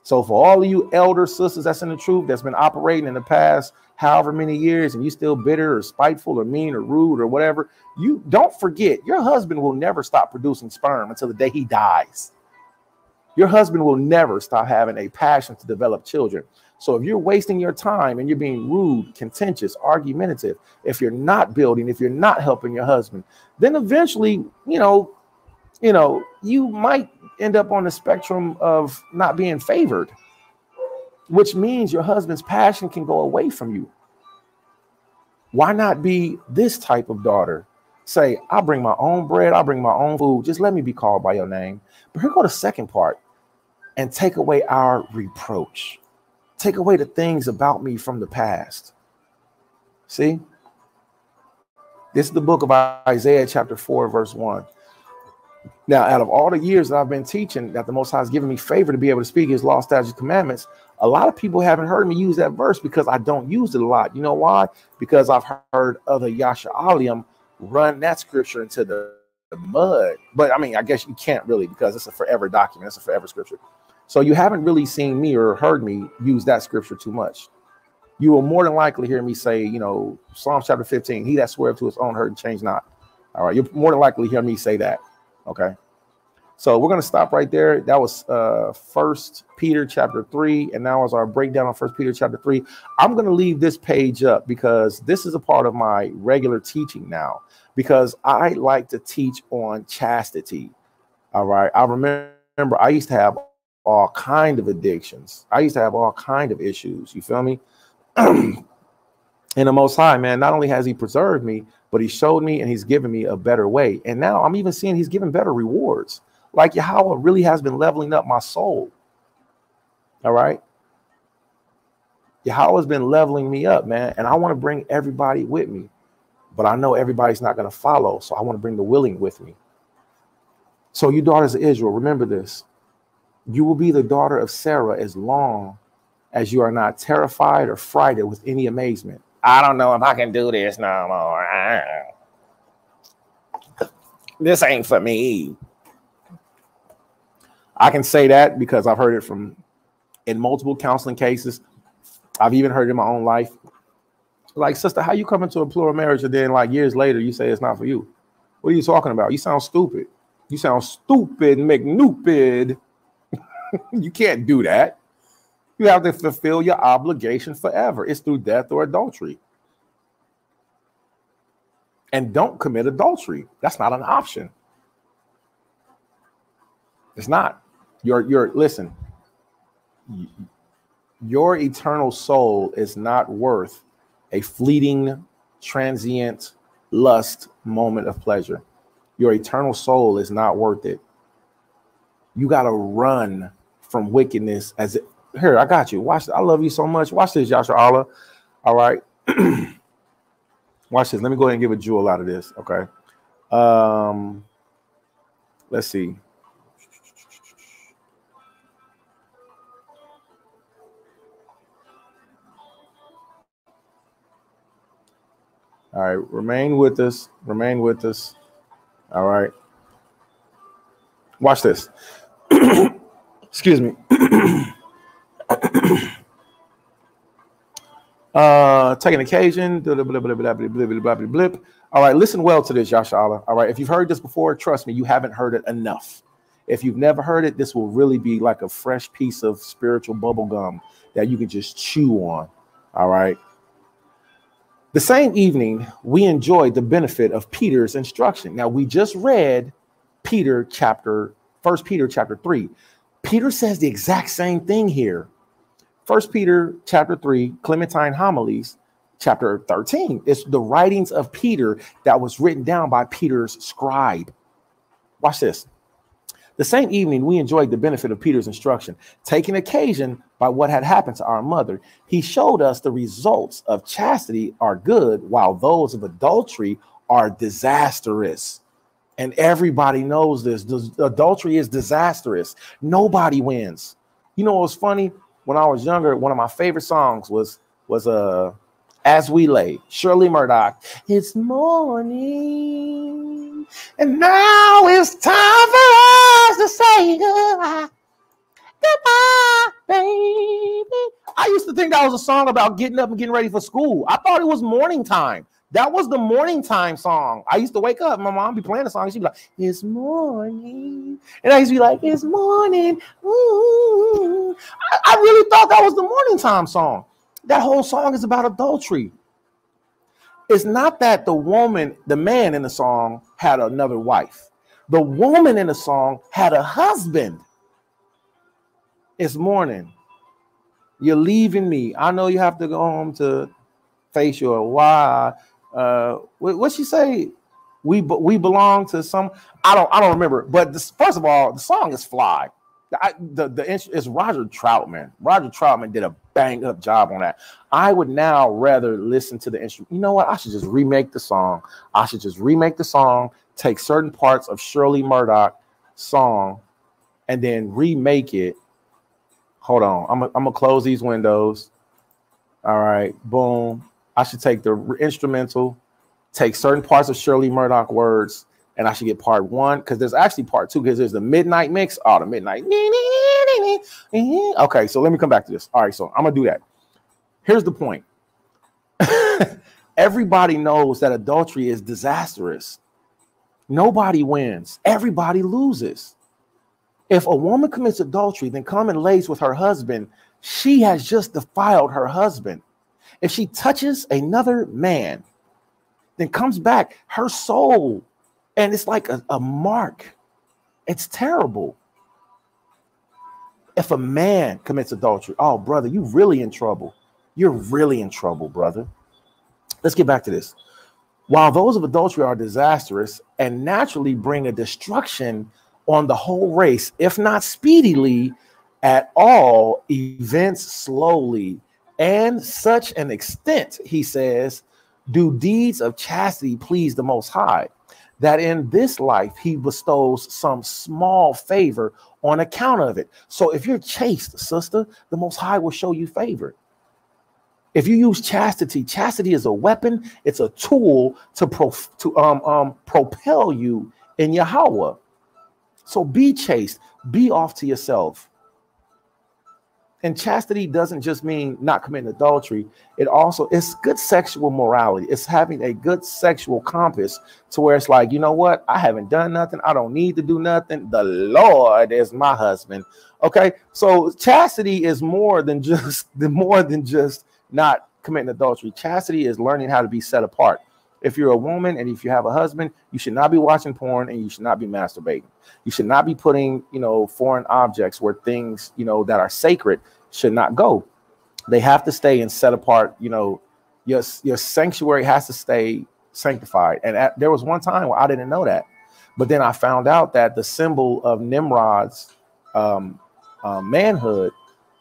S1: So for all of you elder sisters that's in the truth, that's been operating in the past however many years, and you still bitter or spiteful or mean or rude or whatever, you don't forget, your husband will never stop producing sperm until the day he dies. Your husband will never stop having a passion to develop children. So if you're wasting your time and you're being rude, contentious, argumentative, if you're not building, if you're not helping your husband, then eventually, you might end up on the spectrum of not being favored, which means your husband's passion can go away from you. Why not be this type of daughter? Say, I'll bring my own bread, I'll bring my own food, just let me be called by your name. But here go the second part, and take away our reproach. Take away the things about me from the past. See? This is the book of Isaiah chapter 4, verse 1. Now, out of all the years that I've been teaching that the Most High has given me favor to be able to speak his law, statutes, commandments, a lot of people haven't heard me use that verse because I don't use it a lot. You know why? Because I've heard other Yasha Alim run that scripture into the mud. But I mean, I guess you can't really, because it's a forever document. It's a forever scripture. So you haven't really seen me or heard me use that scripture too much. You will more than likely hear me say, Psalms chapter 15, he that sweareth to his own hurt and change not. All right. You'll more than likely hear me say that. Okay. So we're going to stop right there. That was 1 Peter chapter 3. And now is our breakdown on 1 Peter chapter 3. I'm going to leave this page up because this is a part of my regular teaching now, because I like to teach on chastity. All right. I remember I used to have all kind of addictions. I used to have all kind of issues. You feel me? And the Most High, man, not only has he preserved me, but he showed me and he's given me a better way. And now I'm even seeing he's given better rewards. Like Yahweh really has been leveling up my soul. All right. Yahweh has been leveling me up, man. And I want to bring everybody with me, but I know everybody's not going to follow. So I want to bring the willing with me. So you daughters of Israel, remember this. You will be the daughter of Sarah as long as you are not terrified or frightened with any amazement. I don't know if I can do this no more. This ain't for me. I can say that because I've heard it in multiple counseling cases. I've even heard it in my own life. Like, sister, how you come into a plural marriage and then like years later you say it's not for you? What are you talking about? You sound stupid. You sound stupid, McNoopid. You can't do that. You have to fulfill your obligation forever. It's through death or adultery. And don't commit adultery. That's not an option. It's not. Listen, your eternal soul is not worth a fleeting, transient lust moment of pleasure. Your eternal soul is not worth it. You got to run from wickedness here, I got you. Watch. I love you so much. Watch this, Yasha Allah. All right. Watch this. Let me go ahead and give a jewel out of this. Okay. Let's see. All right. Remain with us. Remain with us. All right. Watch this. Excuse me. Taking occasion. Blip. All right, listen well to this, Yasha Allah. All right, if you've heard this before, trust me, you haven't heard it enough. If you've never heard it, this will really be like a fresh piece of spiritual bubble gum that you can just chew on. All right. The same evening, we enjoyed the benefit of Peter's instruction. Now, we just read 1 Peter chapter 3. Peter says the exact same thing here. 1 Peter chapter 3, Clementine Homilies, chapter 13. It's the writings of Peter that was written down by Peter's scribe. Watch this. The same evening, we enjoyed the benefit of Peter's instruction. Taking occasion by what had happened to our mother, he showed us the results of chastity are good, while those of adultery are disastrous. And everybody knows this. Adultery is disastrous. Nobody wins. You know what was funny? When I was younger, one of my favorite songs was as we lay. Shirley Murdock. It's morning, and now it's time for us to say goodbye. Goodbye, baby. I used to think that was a song about getting up and getting ready for school. I thought it was morning time. That was the morning time song. I used to wake up, my mom be playing the song, and she'd be like, it's morning. And I used to be like, it's morning. Ooh. I really thought that was the morning time song. That whole song is about adultery. It's not that the man in the song had another wife. The woman in the song had a husband. It's morning. You're leaving me. I know you have to go home to face your why. What she say? We belong to some. I don't remember. But first of all, the song is fly. It's Roger Troutman. Roger Troutman did a bang up job on that. I would now rather listen to the instrument. You know what? I should just remake the song. Take certain parts of Shirley Murdock song, and then remake it. Hold on. I'm gonna close these windows. All right. Boom. I should take the instrumental, take certain parts of Shirley Murdock words, and I should get part 1, because there's actually part 2, because there's the midnight mix. Oh, the midnight. Okay, so let me come back to this. All right, so I'm gonna do that. Here's the point. Everybody knows that adultery is disastrous. Nobody wins. Everybody loses. If a woman commits adultery, then come and lays with her husband, she has just defiled her husband. If she touches another man, then comes back, her soul, and it's like a mark. It's terrible. If a man commits adultery, oh, brother, you're really in trouble. You're really in trouble, brother. Let's get back to this. While those of adultery are disastrous and naturally bring a destruction on the whole race, if not speedily, at all events slowly, and such an extent, he says, do deeds of chastity please the Most High, that in this life he bestows some small favor on account of it. So if you're chaste, sister, the Most High will show you favor. If you use chastity, chastity is a weapon. It's a tool to propel you in Yahweh. So be chaste, be off to yourself. And chastity doesn't just mean not committing adultery. It's good sexual morality. It's having a good sexual compass to where it's like, you know what? I haven't done nothing. I don't need to do nothing. The Lord is my husband. Okay. So chastity is more than just not committing adultery. Chastity is learning how to be set apart. If you're a woman and if you have a husband, you should not be watching porn and you should not be masturbating. You should not be putting, foreign objects where things, that are sacred should not go. They have to stay and set apart. Your sanctuary has to stay sanctified. And there was one time where I didn't know that. But then I found out that the symbol of Nimrod's manhood,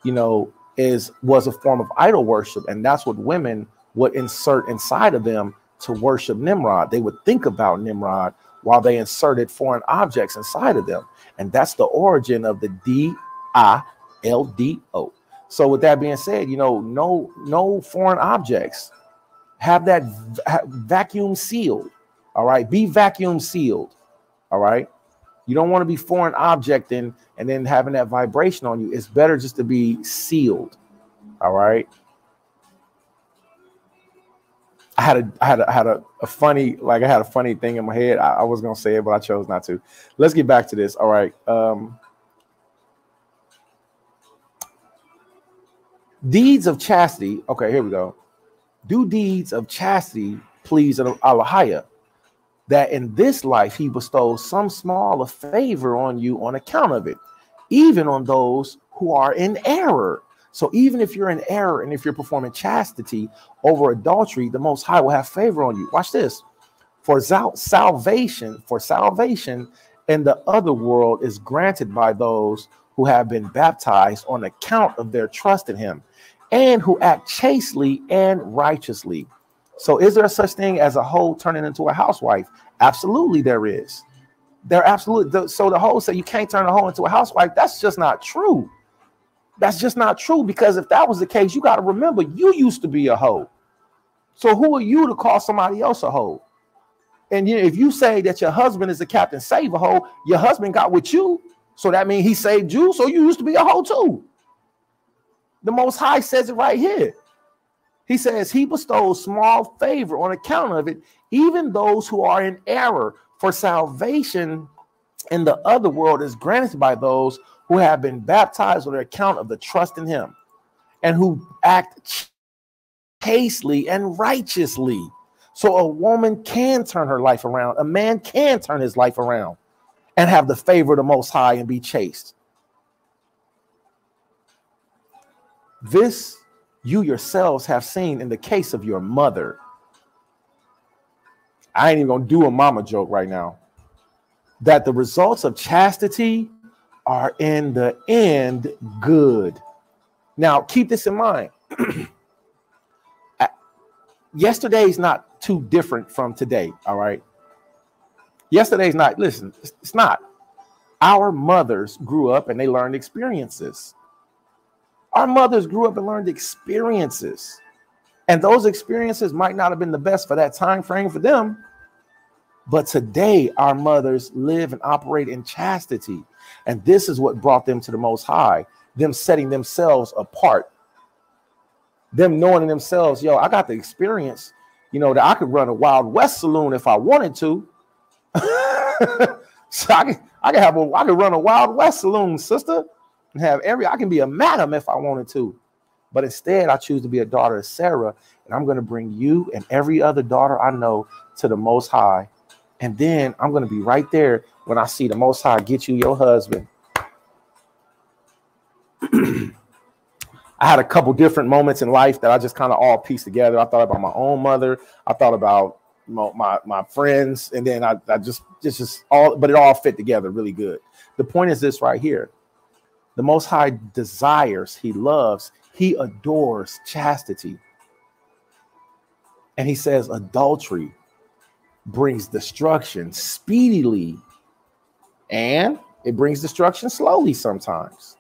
S1: was a form of idol worship. And that's what women would insert inside of them to worship Nimrod. They would think about Nimrod while they inserted foreign objects inside of them. And that's the origin of the DILDO. So with that being said, no foreign objects. Have that vacuum sealed. All right. Be vacuum sealed. All right. You don't want to be foreign objecting and then having that vibration on you. It's better just to be sealed. All right. I had a funny thing in my head. I was gonna say it, but I chose not to. Let's get back to this. All right. Deeds of chastity. Okay, here we go. Do deeds of chastity please Allahia, that in this life he bestows some small favor on you on account of it, even on those who are in error. So even if you're in error and if you're performing chastity over adultery, the Most High will have favor on you. Watch this. For salvation in the other world is granted by those who have been baptized on account of their trust in him and who act chastely and righteously. So is there such thing as a hoe turning into a housewife? Absolutely there is. So the hoe say you can't turn a hoe into a housewife. That's just not true. That's just not true, because if that was the case, you got to remember you used to be a hoe. So who are you to call somebody else a hoe? And if you say that your husband is the Captain Save a hoe, your husband got with you. So that means he saved you. So you used to be a hoe too. The Most High says it right here. He says he bestows small favor on account of it, even those who are in error. For salvation in the other world is granted by those who have been baptized on their account of the trust in him and who act chastely and righteously. So a woman can turn her life around. A man can turn his life around and have the favor of the Most High and be chaste. This you yourselves have seen in the case of your mother. I ain't even gonna do a mama joke right now. That the results of chastity are in the end good. Now, keep this in mind. Yesterday's not too different from today, all right? Yesterday's not, listen, it's not. Our mothers grew up and they learned experiences. Our mothers grew up and learned experiences. And those experiences might not have been the best for that time frame for them. But today, our mothers live and operate in chastity. And this is what brought them to the Most High, them setting themselves apart. Them knowing in themselves, yo, I got the experience, you know, that I could run a Wild West saloon if I wanted to. So I could run a Wild West saloon, sister, and I can be a madam if I wanted to. But instead, I choose to be a daughter of Sarah, and I'm going to bring you and every other daughter I know to the Most High. And then I'm going to be right there when I see the Most High get you your husband. I had a couple different moments in life that I just kind of all pieced together. I thought about my own mother. I thought about my friends. And then I just all, but it all fit together really good. The point is this right here. The Most High desires, he loves, he adores chastity. And he says adultery brings destruction speedily, and it brings destruction slowly sometimes.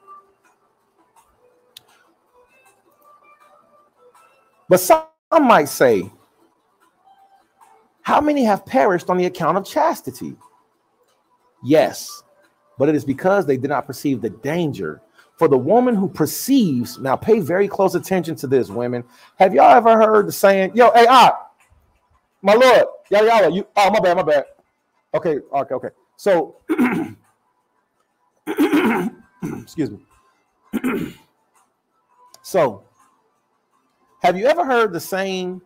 S1: But some might say, how many have perished on the account of chastity? Yes, but it is because they did not perceive the danger. For the woman who perceives, now pay very close attention to this, women. Have y'all ever heard the saying, yo, hey, my Lord, y'all, you, oh, my bad. Okay. So, excuse me. So, have you ever heard the saying,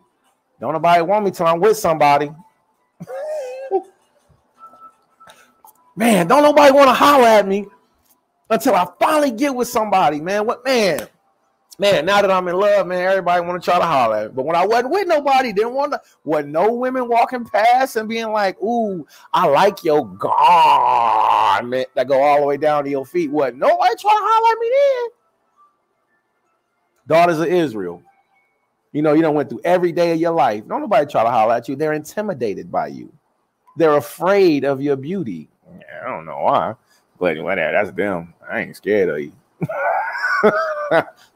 S1: don't nobody want me till I'm with somebody? Man, don't nobody want to holler at me until I finally get with somebody, man. Man, now that I'm in love, man, everybody want to try to holler at me. But when I wasn't with nobody, wasn't no women walking past and being like, ooh, I like your garment that go all the way down to your feet. Wasn't nobody trying to holler at me then. Daughters of Israel. You know, went through every day of your life. Don't nobody try to holler at you. They're intimidated by you. They're afraid of your beauty. Yeah, I don't know why. But that's them. I ain't scared of you.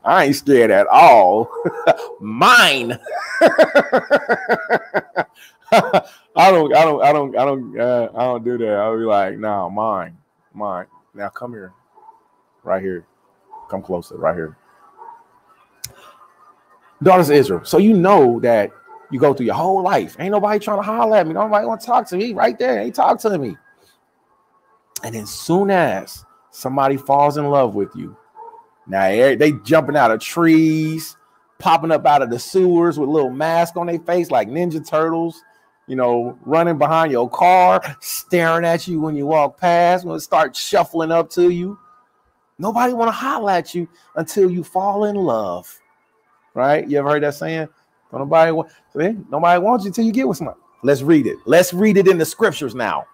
S1: I ain't scared at all. Mine. I don't do that. I'll be like, no, mine. Now come here. Right here. Come closer. Right here. Daughters of Israel. So you know that you go through your whole life. Ain't nobody trying to holler at me. Nobody want to talk to me. Right there. Ain't talk to me. And as soon as somebody falls in love with you, now they jumping out of trees, popping up out of the sewers with a little mask on their face like Ninja Turtles, you know, running behind your car, staring at you when you walk past, when it starts shuffling up to you. Nobody want to holler at you until you fall in love. Right? You ever heard that saying? Nobody wants you until you get with somebody. Let's read it. Let's read it in the scriptures now.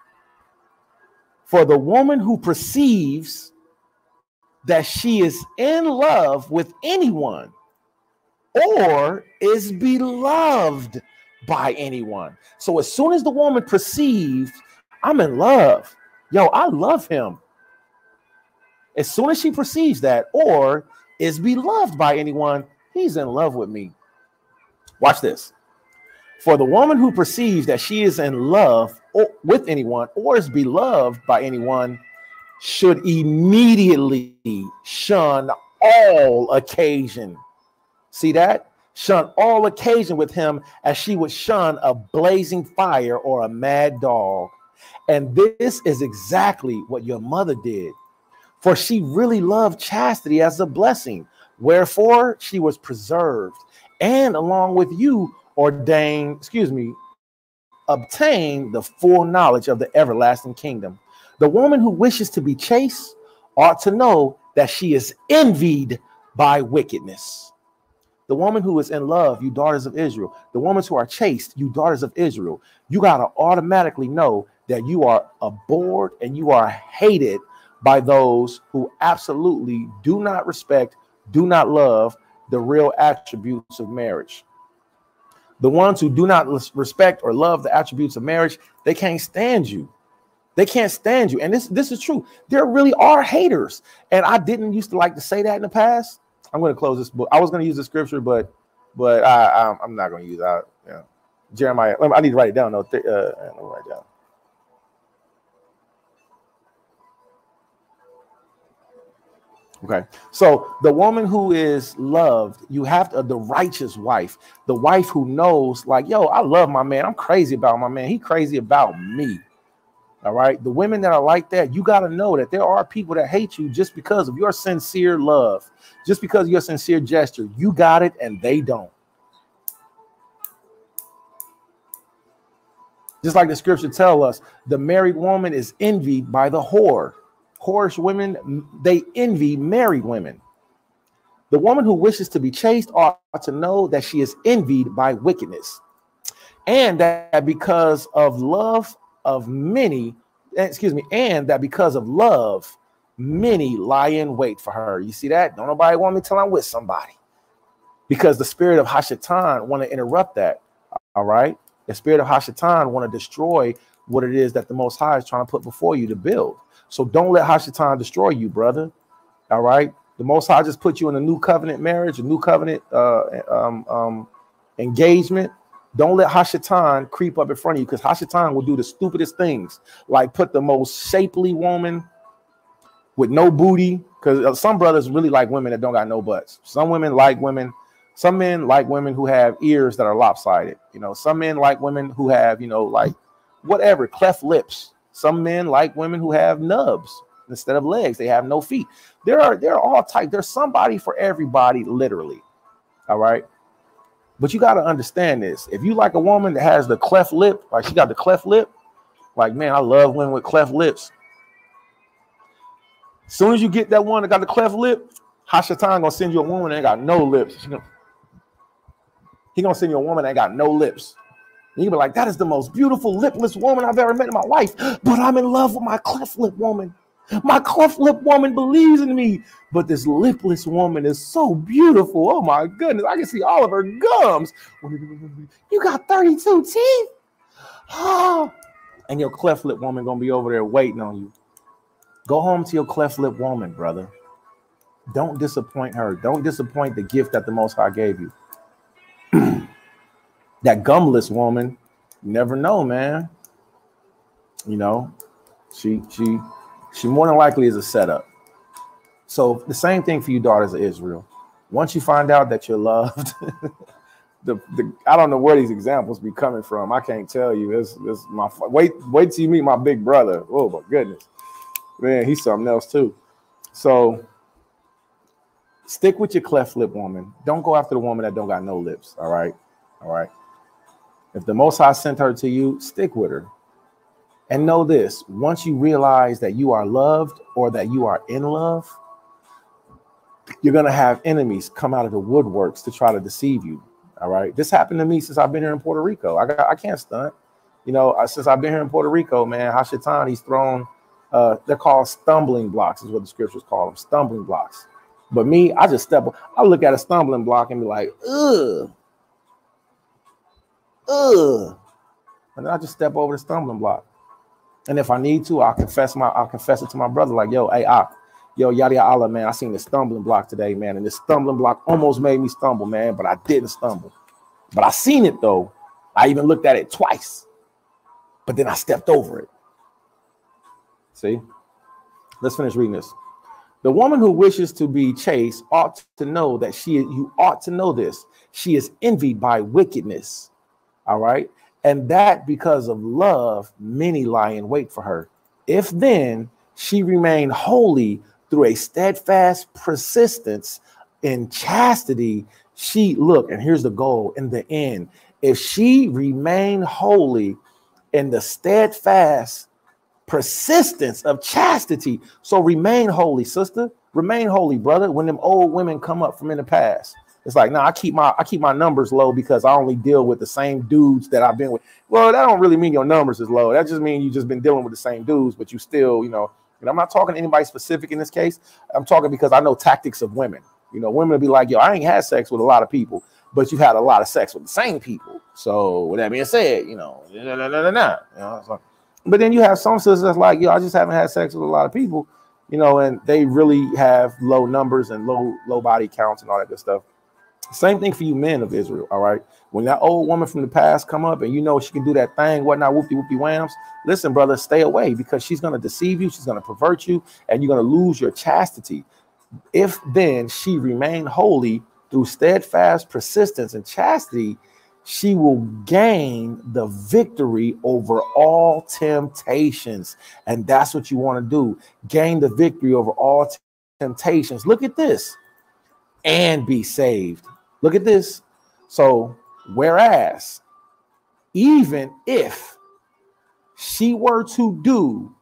S1: For the woman who perceives that she is in love with anyone or is beloved by anyone. So as soon as the woman perceives, I'm in love. Yo, I love him. As soon as she perceives that or is beloved by anyone, he's in love with me. Watch this. For the woman who perceives that she is in love with anyone or is beloved by anyone should immediately shun all occasion. See that? Shun all occasion with him as she would shun a blazing fire or a mad dog. And this is exactly what your mother did. For she really loved chastity as a blessing. Wherefore she was preserved and along with you obtain the full knowledge of the everlasting kingdom. The woman who wishes to be chaste ought to know that she is envied by wickedness. The woman who is in love, you daughters of Israel, the women who are chaste, you daughters of Israel, you got to automatically know that you are abhorred and you are hated by those who absolutely do not respect, do not love the real attributes of marriage. The ones who do not respect or love the attributes of marriage, they can't stand you. They can't stand you. And this is true. There really are haters. And I didn't used to like to say that in the past. I'm going to close this book. I was going to use the scripture, but I'm not going to use that. Yeah. Jeremiah. I need to write it down. Let me write it down. Okay. So the woman who is loved, you have to, the righteous wife, the wife who knows like, yo, I love my man. I'm crazy about my man. He crazy about me. All right. The women that are like that, you got to know that there are people that hate you just because of your sincere love, just because of your sincere gesture. You got it and they don't. Just like the scripture tell us, the married woman is envied by the whore. Whorish women, they envy married women. The woman who wishes to be chaste ought to know that she is envied by wickedness, and that because of love of many, and that because of love, many lie in wait for her. You see that? Don't nobody want me till I'm with somebody, because the spirit of Hashatan want to interrupt that. All right. The spirit of Hashatan want to destroy what it is that the Most High is trying to put before you to build. So don't let Hashatan destroy you, brother. All right. The Most High just put you in a new covenant marriage, a new covenant engagement. Don't let Hashatan creep up in front of you, because Hashatan will do the stupidest things, like put the most shapely woman with no booty, because some brothers really like women that don't got no butts. Some women like women. Some men like women who have ears that are lopsided. You know, some men like women who have, you know, like whatever, cleft lips. Some men like women who have nubs instead of legs. They have no feet. There are all types. There's somebody for everybody, literally. All right. But you got to understand this. If you like a woman that has the cleft lip, like she got the cleft lip, like, man, I love women with cleft lips. As soon as you get that one that got the cleft lip, Hashatan gonna send you a woman that ain't got no lips. He gonna send you a woman that ain't got no lips. And you be like, that is the most beautiful lipless woman I've ever met in my life. But I'm in love with my cleft lip woman. My cleft lip woman believes in me. But this lipless woman is so beautiful. Oh my goodness. I can see all of her gums. You got 32 teeth? Oh. And your cleft lip woman gonna be over there waiting on you. Go home to your cleft lip woman, brother. Don't disappoint her. Don't disappoint the gift that the Most High gave you. That gumless woman, you never know, man. You know, she more than likely is a setup. So the same thing for you daughters of Israel. Once you find out that you're loved, I don't know where these examples be coming from. I can't tell you. This my wait till you meet my big brother. Oh my goodness, man, he's something else too. So stick with your cleft lip woman. Don't go after the woman that don't got no lips. All right. If the Most High sent her to you, stick with her. And know this, once you realize that you are loved or that you are in love, you're going to have enemies come out of the woodworks to try to deceive you. All right. This happened to me since I've been here in Puerto Rico. I can't stunt. You know, since I've been here in Puerto Rico, man, Hashatan, he's thrown, they're called stumbling blocks is what the scriptures call them, stumbling blocks. But me, I look at a stumbling block and be like, ugh. And then I just step over the stumbling block. And if I need to, I'll confess it to my brother, like, yo, hey, yada Allah, man, I seen the stumbling block today, man. And this stumbling block almost made me stumble, man, but I didn't stumble. But I seen it though. I even looked at it twice, but then I stepped over it. See? Let's finish reading this. The woman who wishes to be chaste ought to know that you ought to know this. She is envied by wickedness. All right. And that because of love, many lie in wait for her. If then she remain holy through a steadfast persistence in chastity, and here's the goal in the end. If she remain holy in the steadfast persistence of chastity. So remain holy, sister. Remain holy, brother. When them old women come up from in the past, it's like, no, I keep my numbers low because I only deal with the same dudes that I've been with. Well, that don't really mean your numbers is low. That just means you just been dealing with the same dudes, but you still, and I'm not talking to anybody specific in this case. I'm talking because I know tactics of women. Women will be like, yo, I ain't had sex with a lot of people, but you've had a lot of sex with the same people. So with that being said, but then you have some sisters that's like, yo, I just haven't had sex with a lot of people, and they really have low numbers and low body counts and all that good stuff. Same thing for you men of Israel, all right? When that old woman from the past come up and she can do that thing, whatnot, whoopty whams, listen, brother, stay away because she's going to deceive you, she's going to pervert you, and you're going to lose your chastity. If then she remain holy through steadfast persistence and chastity, she will gain the victory over all temptations. And that's what you want to do. Gain the victory over all temptations. Look at this. And be saved. Look at this. So, whereas, even if she were to do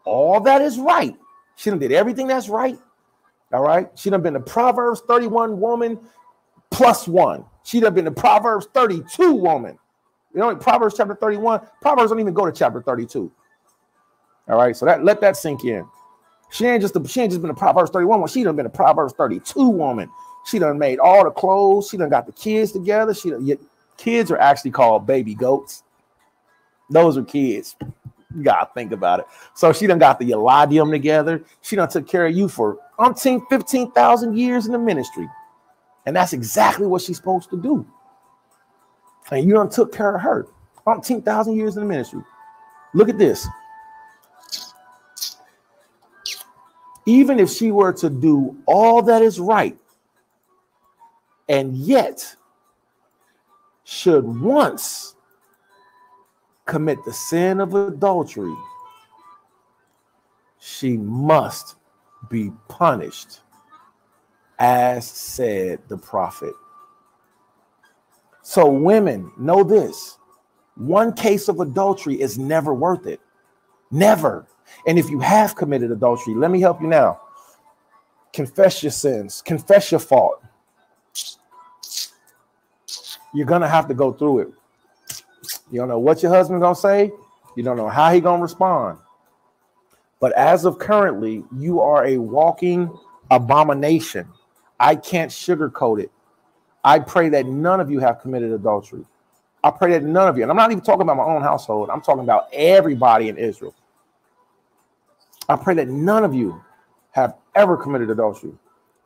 S1: all that is right, she done did everything that's right. All right. She done been a Proverbs 31 woman plus one. She done been a Proverbs 32 woman. Proverbs chapter 31. Proverbs don't even go to chapter 32. All right. So let that sink in. She ain't just been a Proverbs 31 woman. She done been a Proverbs 32 woman. She done made all the clothes. She done got the kids together. Kids are actually called baby goats. Those are kids. You gotta think about it. So she done got the Eladim together. She done took care of you for 15,000 years in the ministry. And that's exactly what she's supposed to do. And you done took care of her 15,000 years in the ministry. Look at this. Even if she were to do all that is right, and yet should once commit the sin of adultery, she must be punished, as said the prophet. So women, know this. One case of adultery is never worth it. Never. And if you have committed adultery, let me help you now. Confess your sins. Confess your fault. You're going to have to go through it. You don't know what your husband going to say. You don't know how he going to respond. But as of currently, you are a walking abomination. I can't sugarcoat it. I pray that none of you have committed adultery. I pray that none of you, and I'm not even talking about my own household. I'm talking about everybody in Israel. I pray that none of you have ever committed adultery.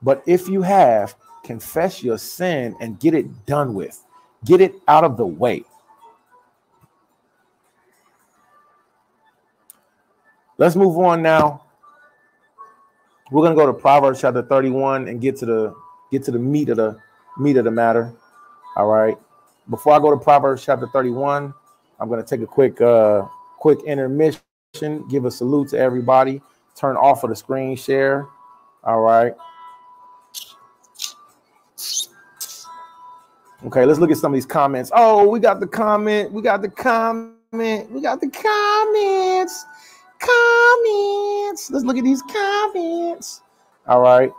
S1: But if you have, confess your sin and get it done with. Get it out of the way. Let's move on now. We're going to go to Proverbs chapter 31 and get to the meat of the matter. All right. Before I go to Proverbs chapter 31, I'm going to take a quick intermission, give a salute to everybody, turn off of the screen share. All right. Okay, let's look at some of these comments. Oh, we got the comment. We got the comment. We got the comments. Comments. Let's look at these comments. All right.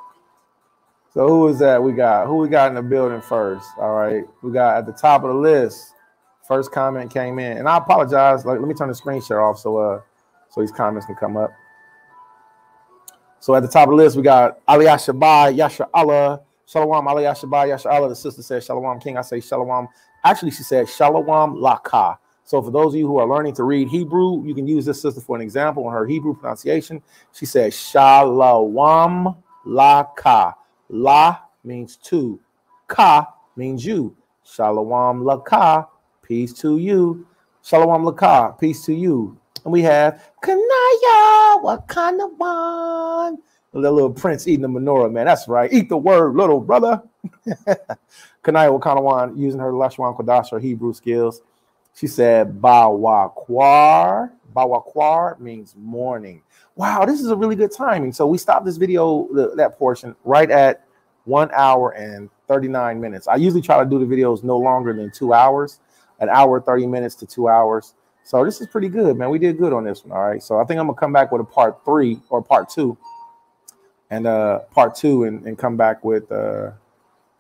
S1: So who is that? Who we got in the building first? All right. We got at the top of the list. First comment came in. And I apologize. Let me turn the screen share off so these comments can come up. So at the top of the list, we got Aliyah Shabai, Yasha Allah. Shalom, Aliyah Shabai, Yasha Allah. The sister said Shalom King. I say Shalom. Actually, she said Shalom Laka. So for those of you who are learning to read Hebrew, you can use this sister for an example on her Hebrew pronunciation. She said Shalom Laka. La means two. Ka means you. Shalom Laka. Peace to you. Shalom Lakah. Peace to you. And we have Kanaya Wakanawan. The little prince eating the menorah, man. That's right. Eat the word, little brother. Kanaya Wakanawan using her Lashwan Kodash, her Hebrew skills. She said, Bawakwar. Bawakwar means morning. Wow, this is a really good timing. So we stopped this video, that portion, right at 1 hour and 39 minutes. I usually try to do the videos no longer than 2 hours, an hour, 30 minutes to 2 hours. So this is pretty good, man. We did good on this one. All right. So I think I'm going to come back with a part 3 or part 2 and and come back with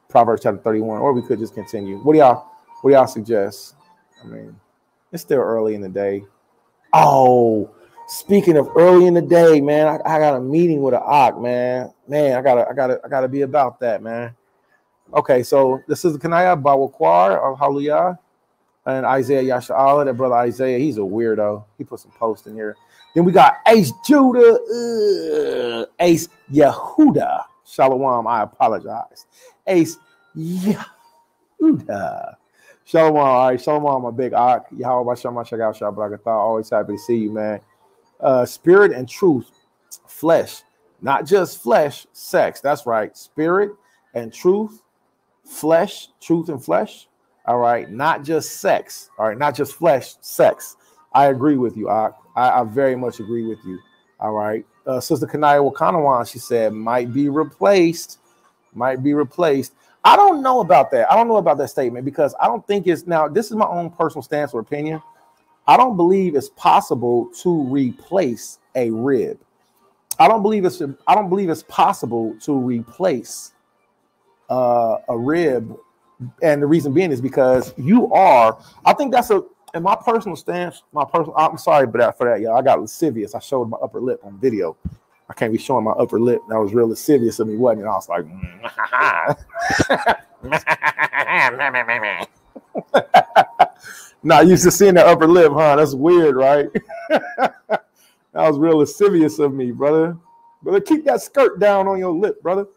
S1: Proverbs chapter 31, or we could just continue. What do y'all suggest? I mean, it's still early in the day. Oh, speaking of early in the day, man, I got a meeting with an Ak, man. Man, I gotta be about that, man. Okay, so this is Kanaya Bawakwar of Hallelujah and Isaiah Yasha'ala. That brother Isaiah, he's a weirdo. He put some posts in here. Then we got Ace Judah, Ace Yehuda. Shalom, I apologize. Ace Yehuda. Shalom, all right. Shalom, my big Ak. Yahweh Bashem Mashagao Shabrakatha. Always happy to see you, man. Spirit and truth, flesh, not just flesh, sex. That's right. Spirit and truth, flesh, truth and flesh. All right. Not just sex. All right. Not just flesh, sex. I agree with you, Ak. I very much agree with you. All right. Sister Kanaya Wakanawan, she said, might be replaced. Might be replaced. I don't know about that. I don't know about that statement because I don't think it's, now this is my own personal stance or opinion. I don't believe it's possible to replace a rib. I don't believe it's possible to replace a rib. And the reason being is because I think that's in my personal stance, I'm sorry for that, y'all. I got lascivious. I showed my upper lip on video. I can't be showing my upper lip. That was real lascivious of me, wasn't it? I was like, Nah, used to seeing that upper lip, huh? That's weird, right? That was real lascivious of me, brother. Brother, keep that skirt down on your lip, brother.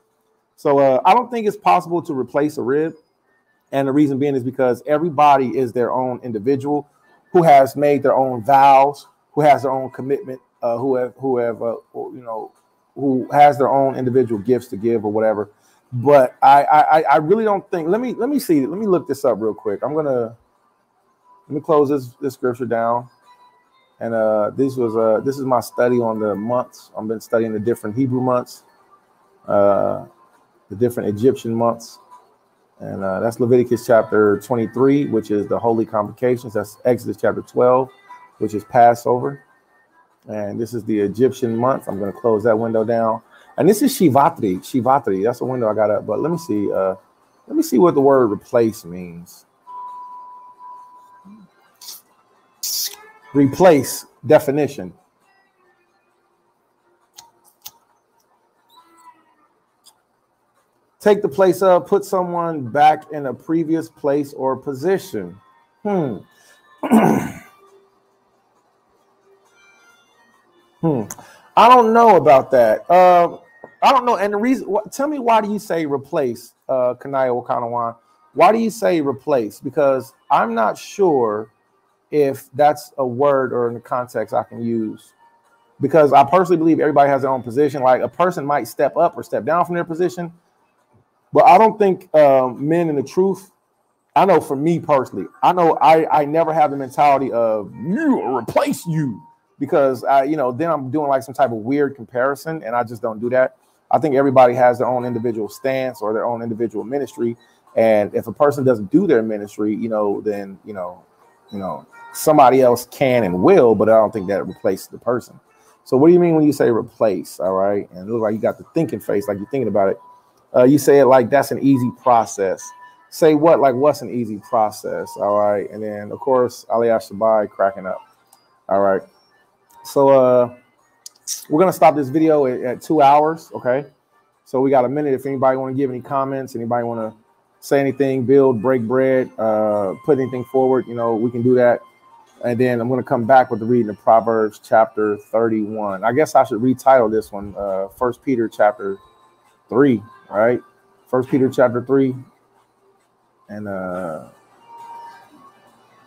S1: So I don't think it's possible to replace a rib. And the reason being is because everybody is their own individual who has made their own vows, who has their own commitment, who has their own individual gifts to give or whatever. But I really don't think. Let me see. Let me look this up real quick. Let me close this scripture down. And this is my study on the months. I've been studying the different Hebrew months, the different Egyptian months. And that's Leviticus chapter 23, which is the Holy Convocations. That's Exodus chapter 12, which is Passover. And this is the Egyptian month. I'm going to close that window down. And this is Shivatri. Shivatri. That's a window I got up. But let me see. Let me see what the word replace means. Replace definition. Take the place of, put someone back in a previous place or position. I don't know about that. I don't know. And the reason, tell me, why do you say replace, Kanaya Wakanawan? Why do you say replace? Because I'm not sure if that's a word or in the context I can use. Because I personally believe everybody has their own position. Like a person might step up or step down from their position. But I don't think men in the truth, I know for me personally, I know I never have the mentality of you or replace you. Because then I'm doing like some type of weird comparison, and I just don't do that. I think everybody has their own individual stance or their own individual ministry, and if a person doesn't do their ministry, then somebody else can and will, but I don't think that replaces the person. So what do you mean when you say replace? All right, and it looks like you got the thinking face, like you're thinking about it. You say it like that's an easy process. Say what? Like what's an easy process? All right, and then of course Aliyah Shabai cracking up. All right. So we're going to stop this video at 2 hours, okay? So we got a minute. If anybody want to give any comments, anybody want to say anything, build, break bread, put anything forward, we can do that. And then I'm going to come back with the reading of Proverbs chapter 31. I guess I should retitle this one 1 Peter chapter 3, right? 1 Peter chapter 3. And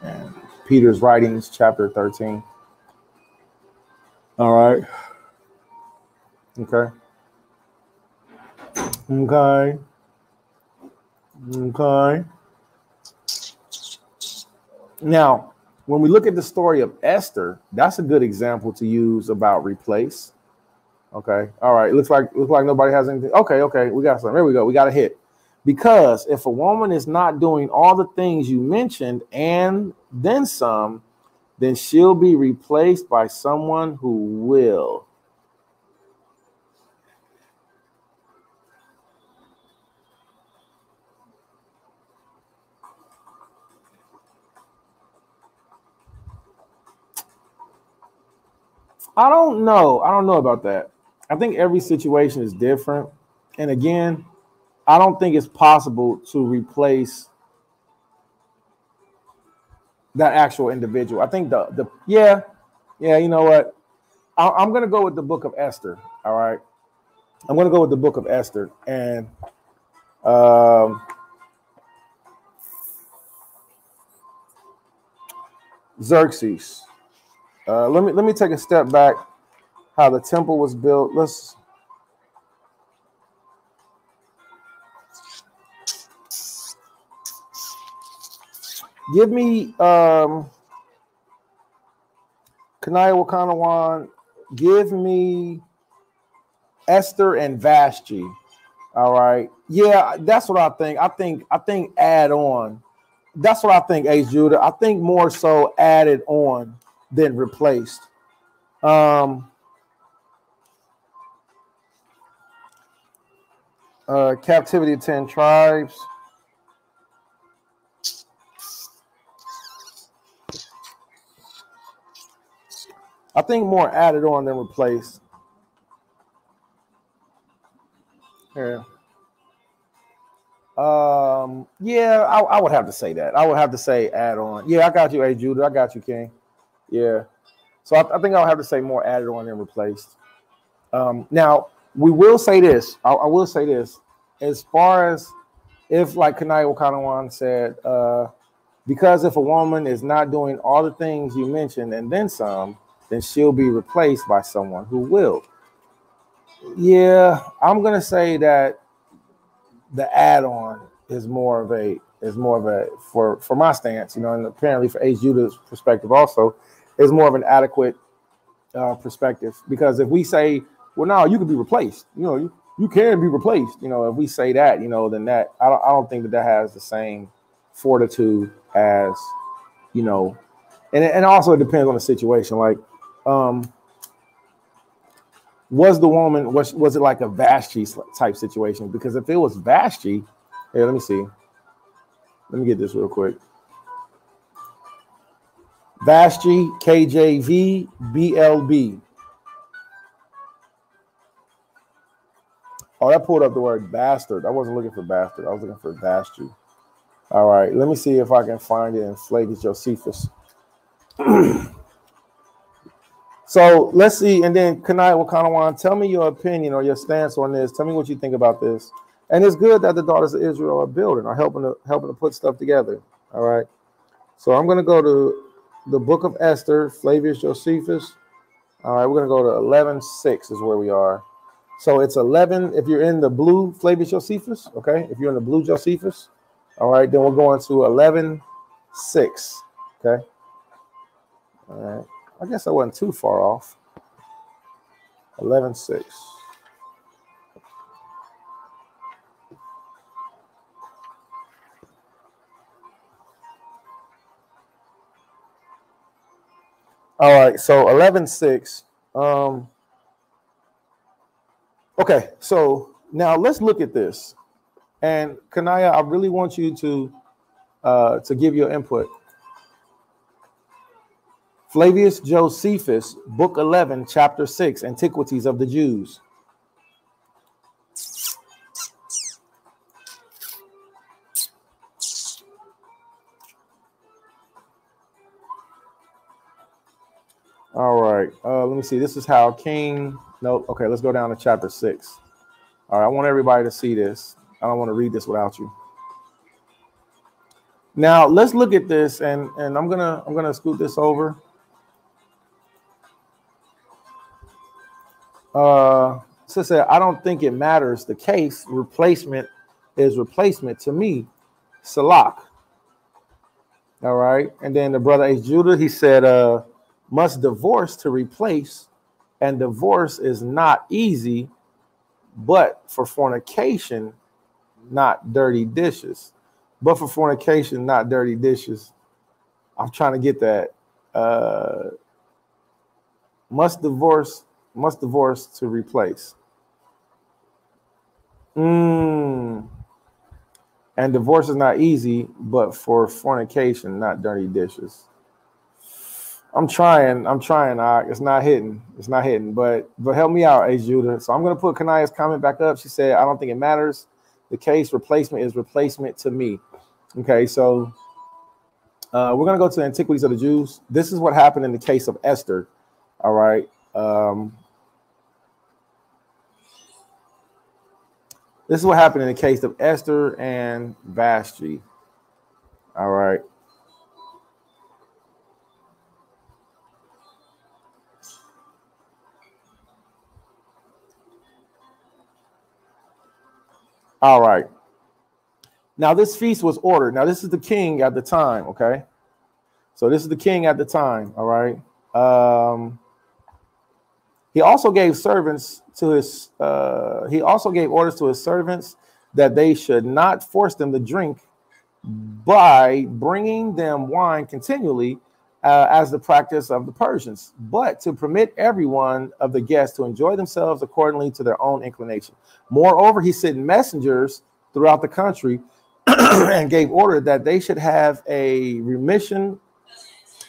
S1: And Peter's writings, chapter 13. All right. Okay. Okay. Okay. Now, when we look at the story of Esther, that's a good example to use about replace. Okay. All right. Looks like nobody has anything. Okay. We got something. There we go. We got a hit. Because if a woman is not doing all the things you mentioned and then some, then she'll be replaced by someone who will. I don't know. I don't know about that. I think every situation is different. And again, I don't think it's possible to replace that actual individual. I think yeah, you know what? I'm going to go with the book of Esther. All right. I'm going to go with the book of Esther. And Xerxes. Let me take a step back. How the temple was built. Let's give me Kanaya Wakanawan. Give me Esther and Vashti. All right. Yeah, that's what I think. I think add on. That's what I think, Ace Judah. I think more so added on than replaced. Captivity of 10 tribes. I think more added on than replaced. Yeah. Yeah, I would have to say that. I would have to say add on. Yeah, I got you, A. Judah. I got you, King. Yeah. So I think I'll have to say more added on than replaced. Now, we will say this. I will say this. As far as if, like Kanai Okanawan said, because if a woman is not doing all the things you mentioned and then some, then she'll be replaced by someone who will. Yeah, I'm gonna say that the add-on is more of a for my stance, you know, and apparently for Ace Judah's perspective also is more of an adequate perspective, because if we say, well, no, you can be replaced, you know, you can be replaced, you know, if we say that, you know, then that I don't think that has the same fortitude as, you know, and also it depends on the situation. Like, was the woman, was it like a Vashti type situation? Because if it was Vashti, here, let me see. Let me get this real quick. Vashti, KJV, BLB. Oh, that pulled up the word bastard. I wasn't looking for bastard. I was looking for Vashti. All right, let me see if I can find it in Flavius Josephus. So let's see, and then Kanai Wakanawan, tell me your opinion or your stance on this. Tell me what you think about this. And it's good that the daughters of Israel are building, are helping to put stuff together. All right. So I'm going to go to the book of Esther, Flavius Josephus. All right, we're going to go to 11:6 is where we are. So it's 11 if you're in the blue Flavius Josephus. Okay, if you're in the blue Josephus. All right, then we're going to 11:6. Okay. All right. I guess I wasn't too far off. 11:6. All right, so 11:6. Okay, so now let's look at this. And Kanaya, I really want you to give your input. Flavius Josephus, Book 11, Chapter 6, Antiquities of the Jews. All right, let me see. This is how King. Nope. Okay, let's go down to Chapter 6. All right, I want everybody to see this. I don't want to read this without you. Now let's look at this, and I'm gonna scoot this over. Sister, I don't think it matters. The case replacement is replacement to me. Salak. All right. And then the brother H. Judah, he said, must divorce to replace, and divorce is not easy, but for fornication, not dirty dishes. But for fornication, not dirty dishes. I'm trying to get that. Must divorce to replace. And divorce is not easy, but for fornication, not dirty dishes. I'm trying. It's not hitting. But help me out, A. Judah. So I'm gonna put Kanaya's comment back up. She said, I don't think it matters. The case replacement is replacement to me. Okay, so we're gonna go to the Antiquities of the Jews. This is what happened in the case of Esther. All right. This is what happened in the case of Esther and Vashti. All right. All right. Now this feast was ordered. Now this is the king at the time, okay? So this is the king at the time, all right? He also gave servants to his, he also gave orders to his servants that they should not force them to drink by bringing them wine continually as the practice of the Persians, but to permit everyone of the guests to enjoy themselves accordingly to their own inclination. Moreover, he sent messengers throughout the country and gave order that they should have a remission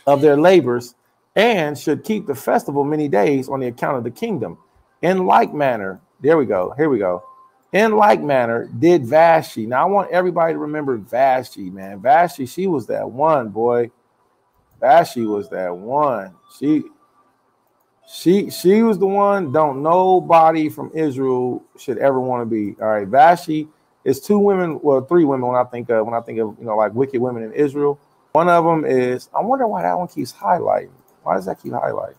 S1: of their labors and should keep the festival many days on the account of the kingdom. In like manner, here we go. In like manner did Vashti. Now I want everybody to remember Vashti, man. Vashti, she was that one, boy. Vashti was that one. She was the one. Don't nobody from Israel should ever want to be. All right, Vashti is two women, well, three women when I think of like wicked women in Israel. One of them is, I wonder why that one keeps highlighting. Why does that keep highlighting?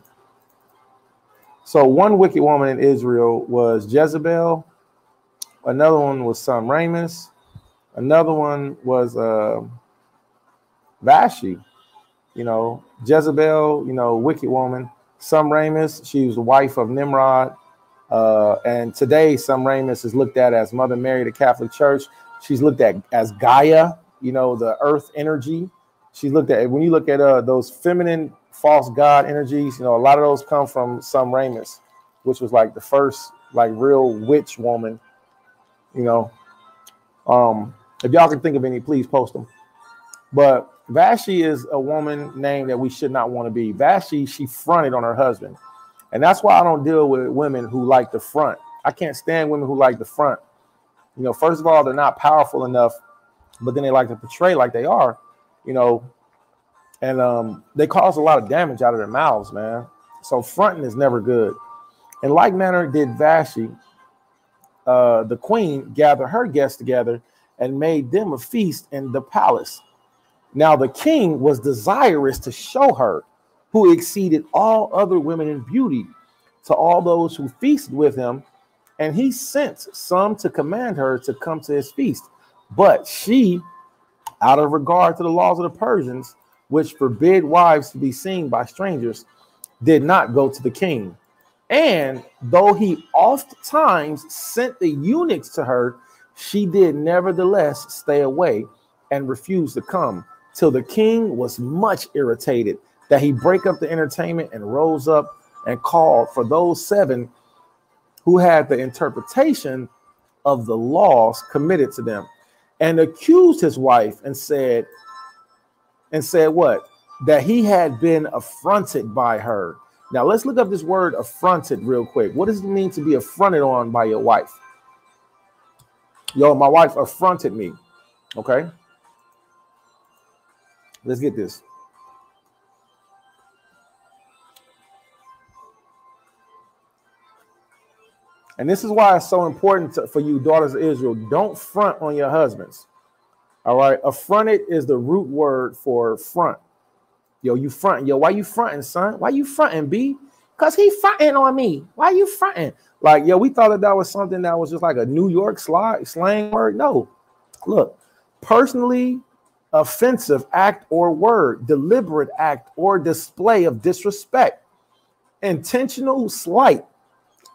S1: So one wicked woman in Israel was Jezebel. Another one was Semiramis. Another one was Vashti. Jezebel, wicked woman. Semiramis, she was the wife of Nimrod. And today, Semiramis is looked at as Mother Mary, the Catholic Church. She's looked at as Gaia, the earth energy. She's looked at, when you look at those feminine false god energies, a lot of those come from Semiramis, which was like the first like real witch woman. If y'all can think of any, please post them. But Vashti is a woman name that we should not want to be. Vashti, she fronted on her husband. And that's why I don't deal with women who like the front. I can't stand women who like the front. First of all, they're not powerful enough, but then they like to portray like they are, and they cause a lot of damage out of their mouths, man. So fronting is never good. In like manner did Vashti, the queen, gather her guests together and made them a feast in the palace. Now the king was desirous to show her, who exceeded all other women in beauty, to all those who feasted with him, and he sent some to command her to come to his feast. But she, out of regard to the laws of the Persians, which forbid wives to be seen by strangers, did not go to the king. And though he oft times sent the eunuchs to her, she did nevertheless stay away and refused to come, till the king was much irritated that he break up the entertainment and rose up and called for those 7 who had the interpretation of the laws committed to them, and accused his wife and said what? That he had been affronted by her. Now let's look up this word affronted real quick. What does it mean to be affronted on by your wife? Yo, my wife affronted me. Okay. Let's get this. And this is why it's so important for you daughters of Israel. Don't front on your husbands. All right. Affronted is the root word for front. Yo, you fronting. Yo, why you fronting, son? Why you fronting, B? Because he fronting on me. Why you fronting? Like, yo, we thought that was something that was just like a New York slang word. No. Look, personally offensive act or word, deliberate act or display of disrespect, intentional slight,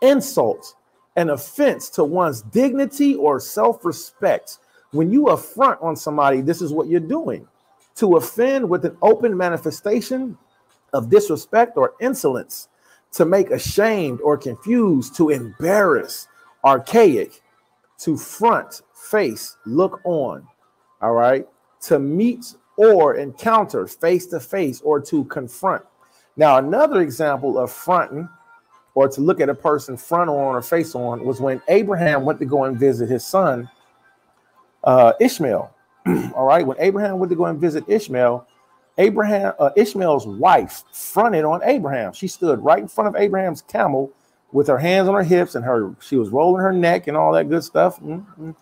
S1: insult, an offense to one's dignity or self-respect. When you affront on somebody, this is what you're doing. To offend with an open manifestation of disrespect or insolence, to make ashamed or confused, to embarrass, archaic, to front, face, look on. All right. To meet or encounter face to face or to confront. Now, another example of fronting or to look at a person front on or face on was when Abraham went to go and visit his son, Ishmael. All right. When Abraham went to go and visit Ishmael, Ishmael's wife fronted on Abraham. She stood right in front of Abraham's camel with her hands on her hips and she was rolling her neck and all that good stuff. You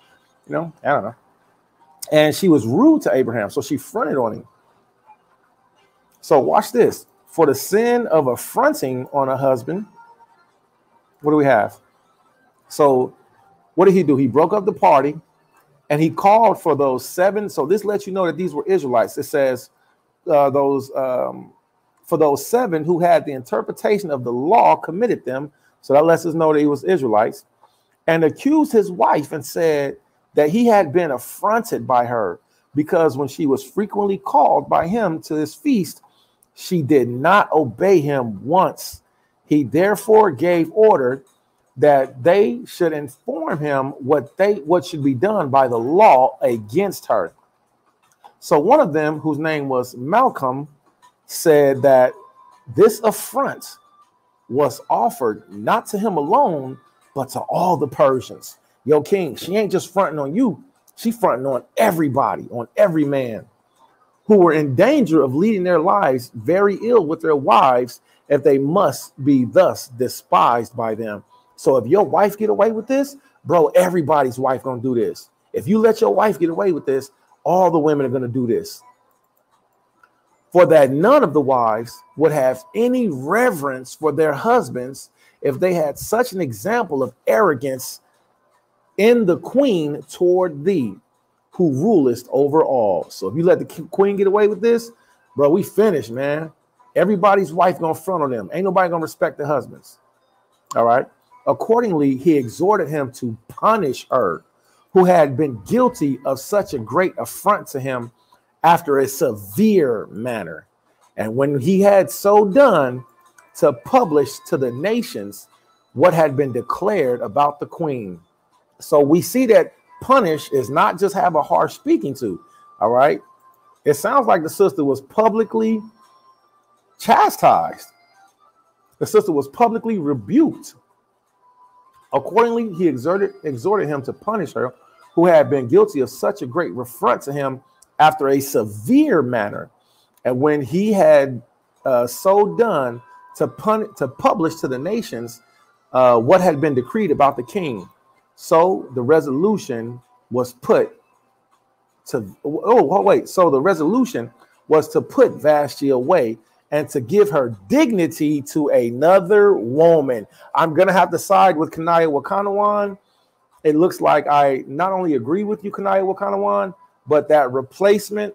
S1: know, I don't know. And she was rude to Abraham. So she fronted on him. So watch this. For the sin of affronting on a husband, what do we have? So what did he do? He broke up the party and he called for those 7. So this lets you know that these were Israelites. It says for those 7 who had the interpretation of the law committed them. So that lets us know that he was Israelites, and accused his wife and said that he had been affronted by her because when she was frequently called by him to his feast, she did not obey him once. He therefore gave order that they should inform him what should be done by the law against her. So one of them, whose name was Malcolm, said that this affront was offered not to him alone, but to all the Persians. Yo, king, she ain't just fronting on you. She fronting on everybody, on every man who were in danger of leading their lives very ill with their wives if they must be thus despised by them. So if your wife get away with this, bro, everybody's wife gonna do this. If you let your wife get away with this, all the women are gonna do this. For that none of the wives would have any reverence for their husbands if they had such an example of arrogance in the queen toward thee, who rulest over all. So if you let the queen get away with this, bro, we finished, man. Everybody's wife gonna front on them. Ain't nobody gonna respect the husbands. All right. Accordingly, he exhorted him to punish her, who had been guilty of such a great affront to him, after a severe manner. And when he had so done, to publish to the nations what had been declared about the queen. So we see that punish is not just have a harsh speaking to. All right. It sounds like the sister was publicly chastised. The sister was publicly rebuked. Accordingly, he exhorted him to punish her, who had been guilty of such a great affront to him, after a severe manner. And when he had so done, to publish to the nations what had been decreed about the king. So the resolution was put to So the resolution was to put Vashti away and to give her dignity to another woman. I'm gonna have to side with Kanaya Wakanawan. It looks like I not only agree with you, Kanaya Wakanawan, but that replacement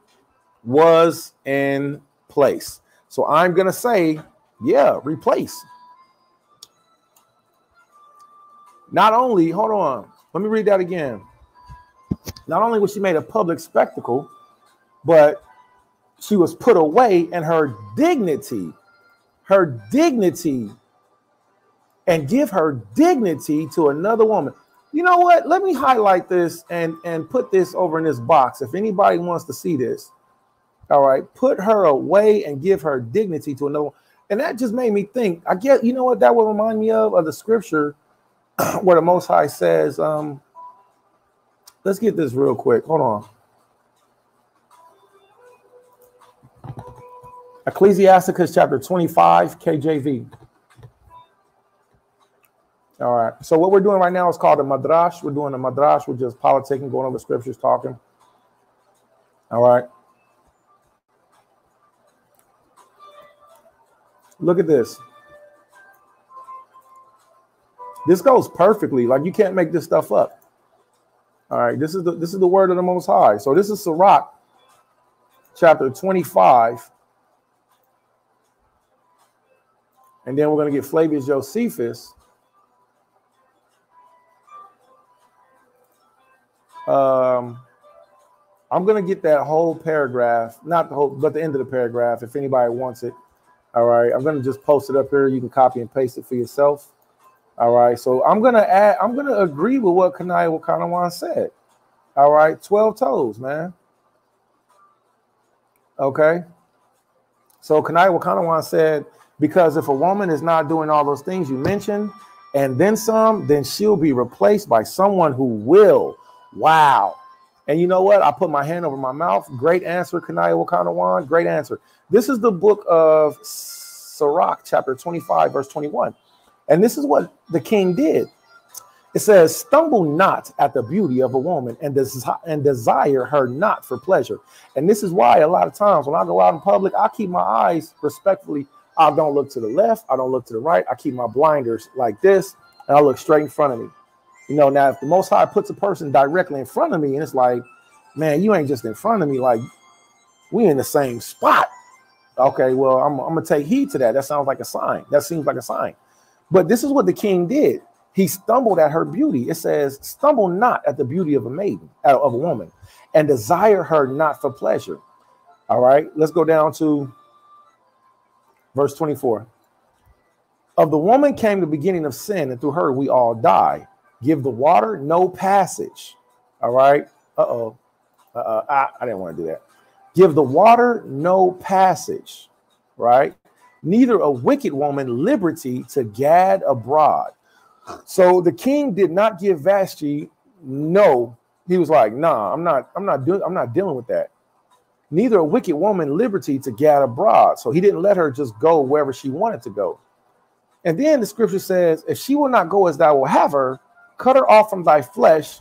S1: was in place. So I'm going to say, yeah, replace. Not only, hold on, let me read that again. Not only was she made a public spectacle, but she was put away, and her dignity, and give her dignity to another woman. You know what? Let me highlight this and put this over in this box. If anybody wants to see this, all right, put her away and give her dignity to another one. And that just made me think, I guess, you know what that would remind me of the scripture where the Most High says, let's get this real quick. Hold on. Ecclesiasticus chapter 25, KJV. All right. So what we're doing right now is called a madrash. We're doing a madrash. We're just politicking, going over scriptures, talking. All right. Look at this. This goes perfectly. Like, you can't make this stuff up. All right. This is the word of the Most High. So this is Sirach, chapter 25. And then we're going to get Flavius Josephus. I'm going to get that whole paragraph, not the whole, but the end of the paragraph, if anybody wants it. All right. I'm going to just post it up here. You can copy and paste it for yourself. All right. So I'm going to agree with what Kanai Wakanawan said. All right. 12 toes, man. Okay. So Kanai Wakanawan said, because if a woman is not doing all those things you mentioned and then some, then she'll be replaced by someone who will. Wow. And you know what? I put my hand over my mouth. Great answer, Kanai Wakanawan. Great answer. This is the book of Sirach, chapter 25, verse 21. And this is what the king did. It says, stumble not at the beauty of a woman and desire her not for pleasure. And this is why a lot of times when I go out in public, I keep my eyes respectfully. I don't look to the left. I don't look to the right. I keep my blinders like this, and I look straight in front of me. You know, now if the Most High puts a person directly in front of me, and it's like, man, you ain't just in front of me, like we in the same spot. Okay, well, I'm gonna take heed to that. That sounds like a sign. That seems like a sign. But this is what the king did. He stumbled at her beauty. It says, stumble not at the beauty of a maiden, of a woman, and desire her not for pleasure. All right, let's go down to verse 24. Of the woman came the beginning of sin, and through her we all die. Give the water no passage. All right. I didn't want to do that. Give the water no passage. Right. Neither a wicked woman liberty to gad abroad. So the king did not give Vashti no. He was like, nah, I'm not dealing with that. Neither a wicked woman liberty to gad abroad. So he didn't let her just go wherever she wanted to go. And then the scripture says, if she will not go as thou will have her, cut her off from thy flesh,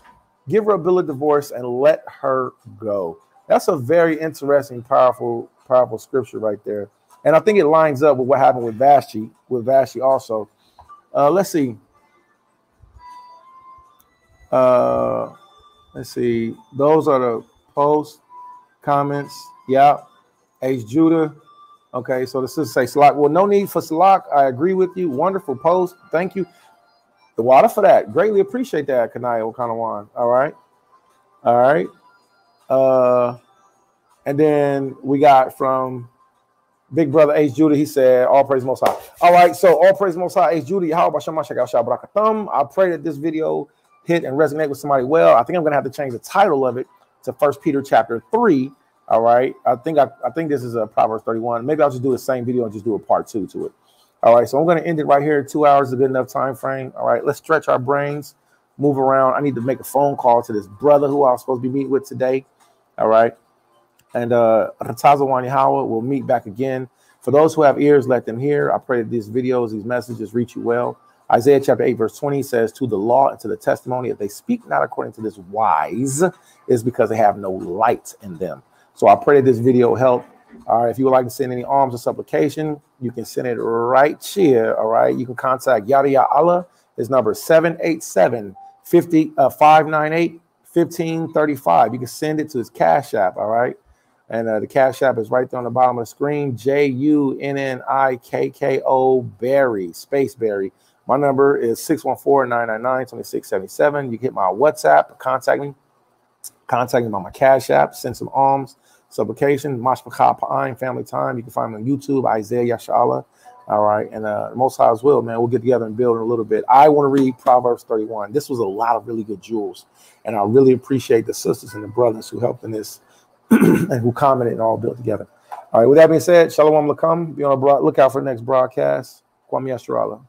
S1: give her a bill of divorce, and let her go. That's a very interesting, powerful scripture right there. And I think it lines up with what happened with Vashti also. Let's see. Let's see. Those are the posts, comments. Yeah. H. Judah. Okay, so the sister say Salak. Well, no need for Salak. I agree with you. Wonderful post. Thank you. The water for that. Greatly appreciate that, Kanai Okanawan. All right. All right. And then we got from Big Brother H. Judah. He said, all praise Most High. All right. So all praise Most High. H. Judah. I pray that this video hit and resonate with somebody well. I think I'm going to have to change the title of it to 1 Peter chapter 3. All right. I think this is a Proverbs 31. Maybe I'll just do the same video and just do a part 2 to it. All right, so I'm going to end it right here. 2 hours is a good enough time frame. All right, let's stretch our brains, move around. I need to make a phone call to this brother who I was supposed to be meeting with today. All right, and Ratazawani Howard will meet back again. For those who have ears, let them hear. I pray that these videos, these messages reach you well. Isaiah chapter 8, verse 20 says, to the law and to the testimony, if they speak not according to this wise, is because they have no light in them. So I pray that this video help. All right, if you would like to send any alms or supplication, you can send it right here. All right, you can contact Yada Ya Allah. His number is 787-598-1535. You can send it to his Cash App. All right, and the Cash App is right there on the bottom of the screen. JUNNIKKO Berry, Space Berry. My number is 614-999-2677. You can hit my WhatsApp, contact me on my Cash App, send some alms. Supplication, Mashpachah Pa'ain, family time. You can find me on YouTube, Isaiah Yashala. All right. And Most High's will, man, we'll get together and build in a little bit. I want to read Proverbs 31. This was a lot of really good jewels. And I really appreciate the sisters and the brothers who helped in this and who commented and all built together. All right. With that being said, Shalom Lakam. Be on the lookout for the next broadcast. Kwame Yasharala.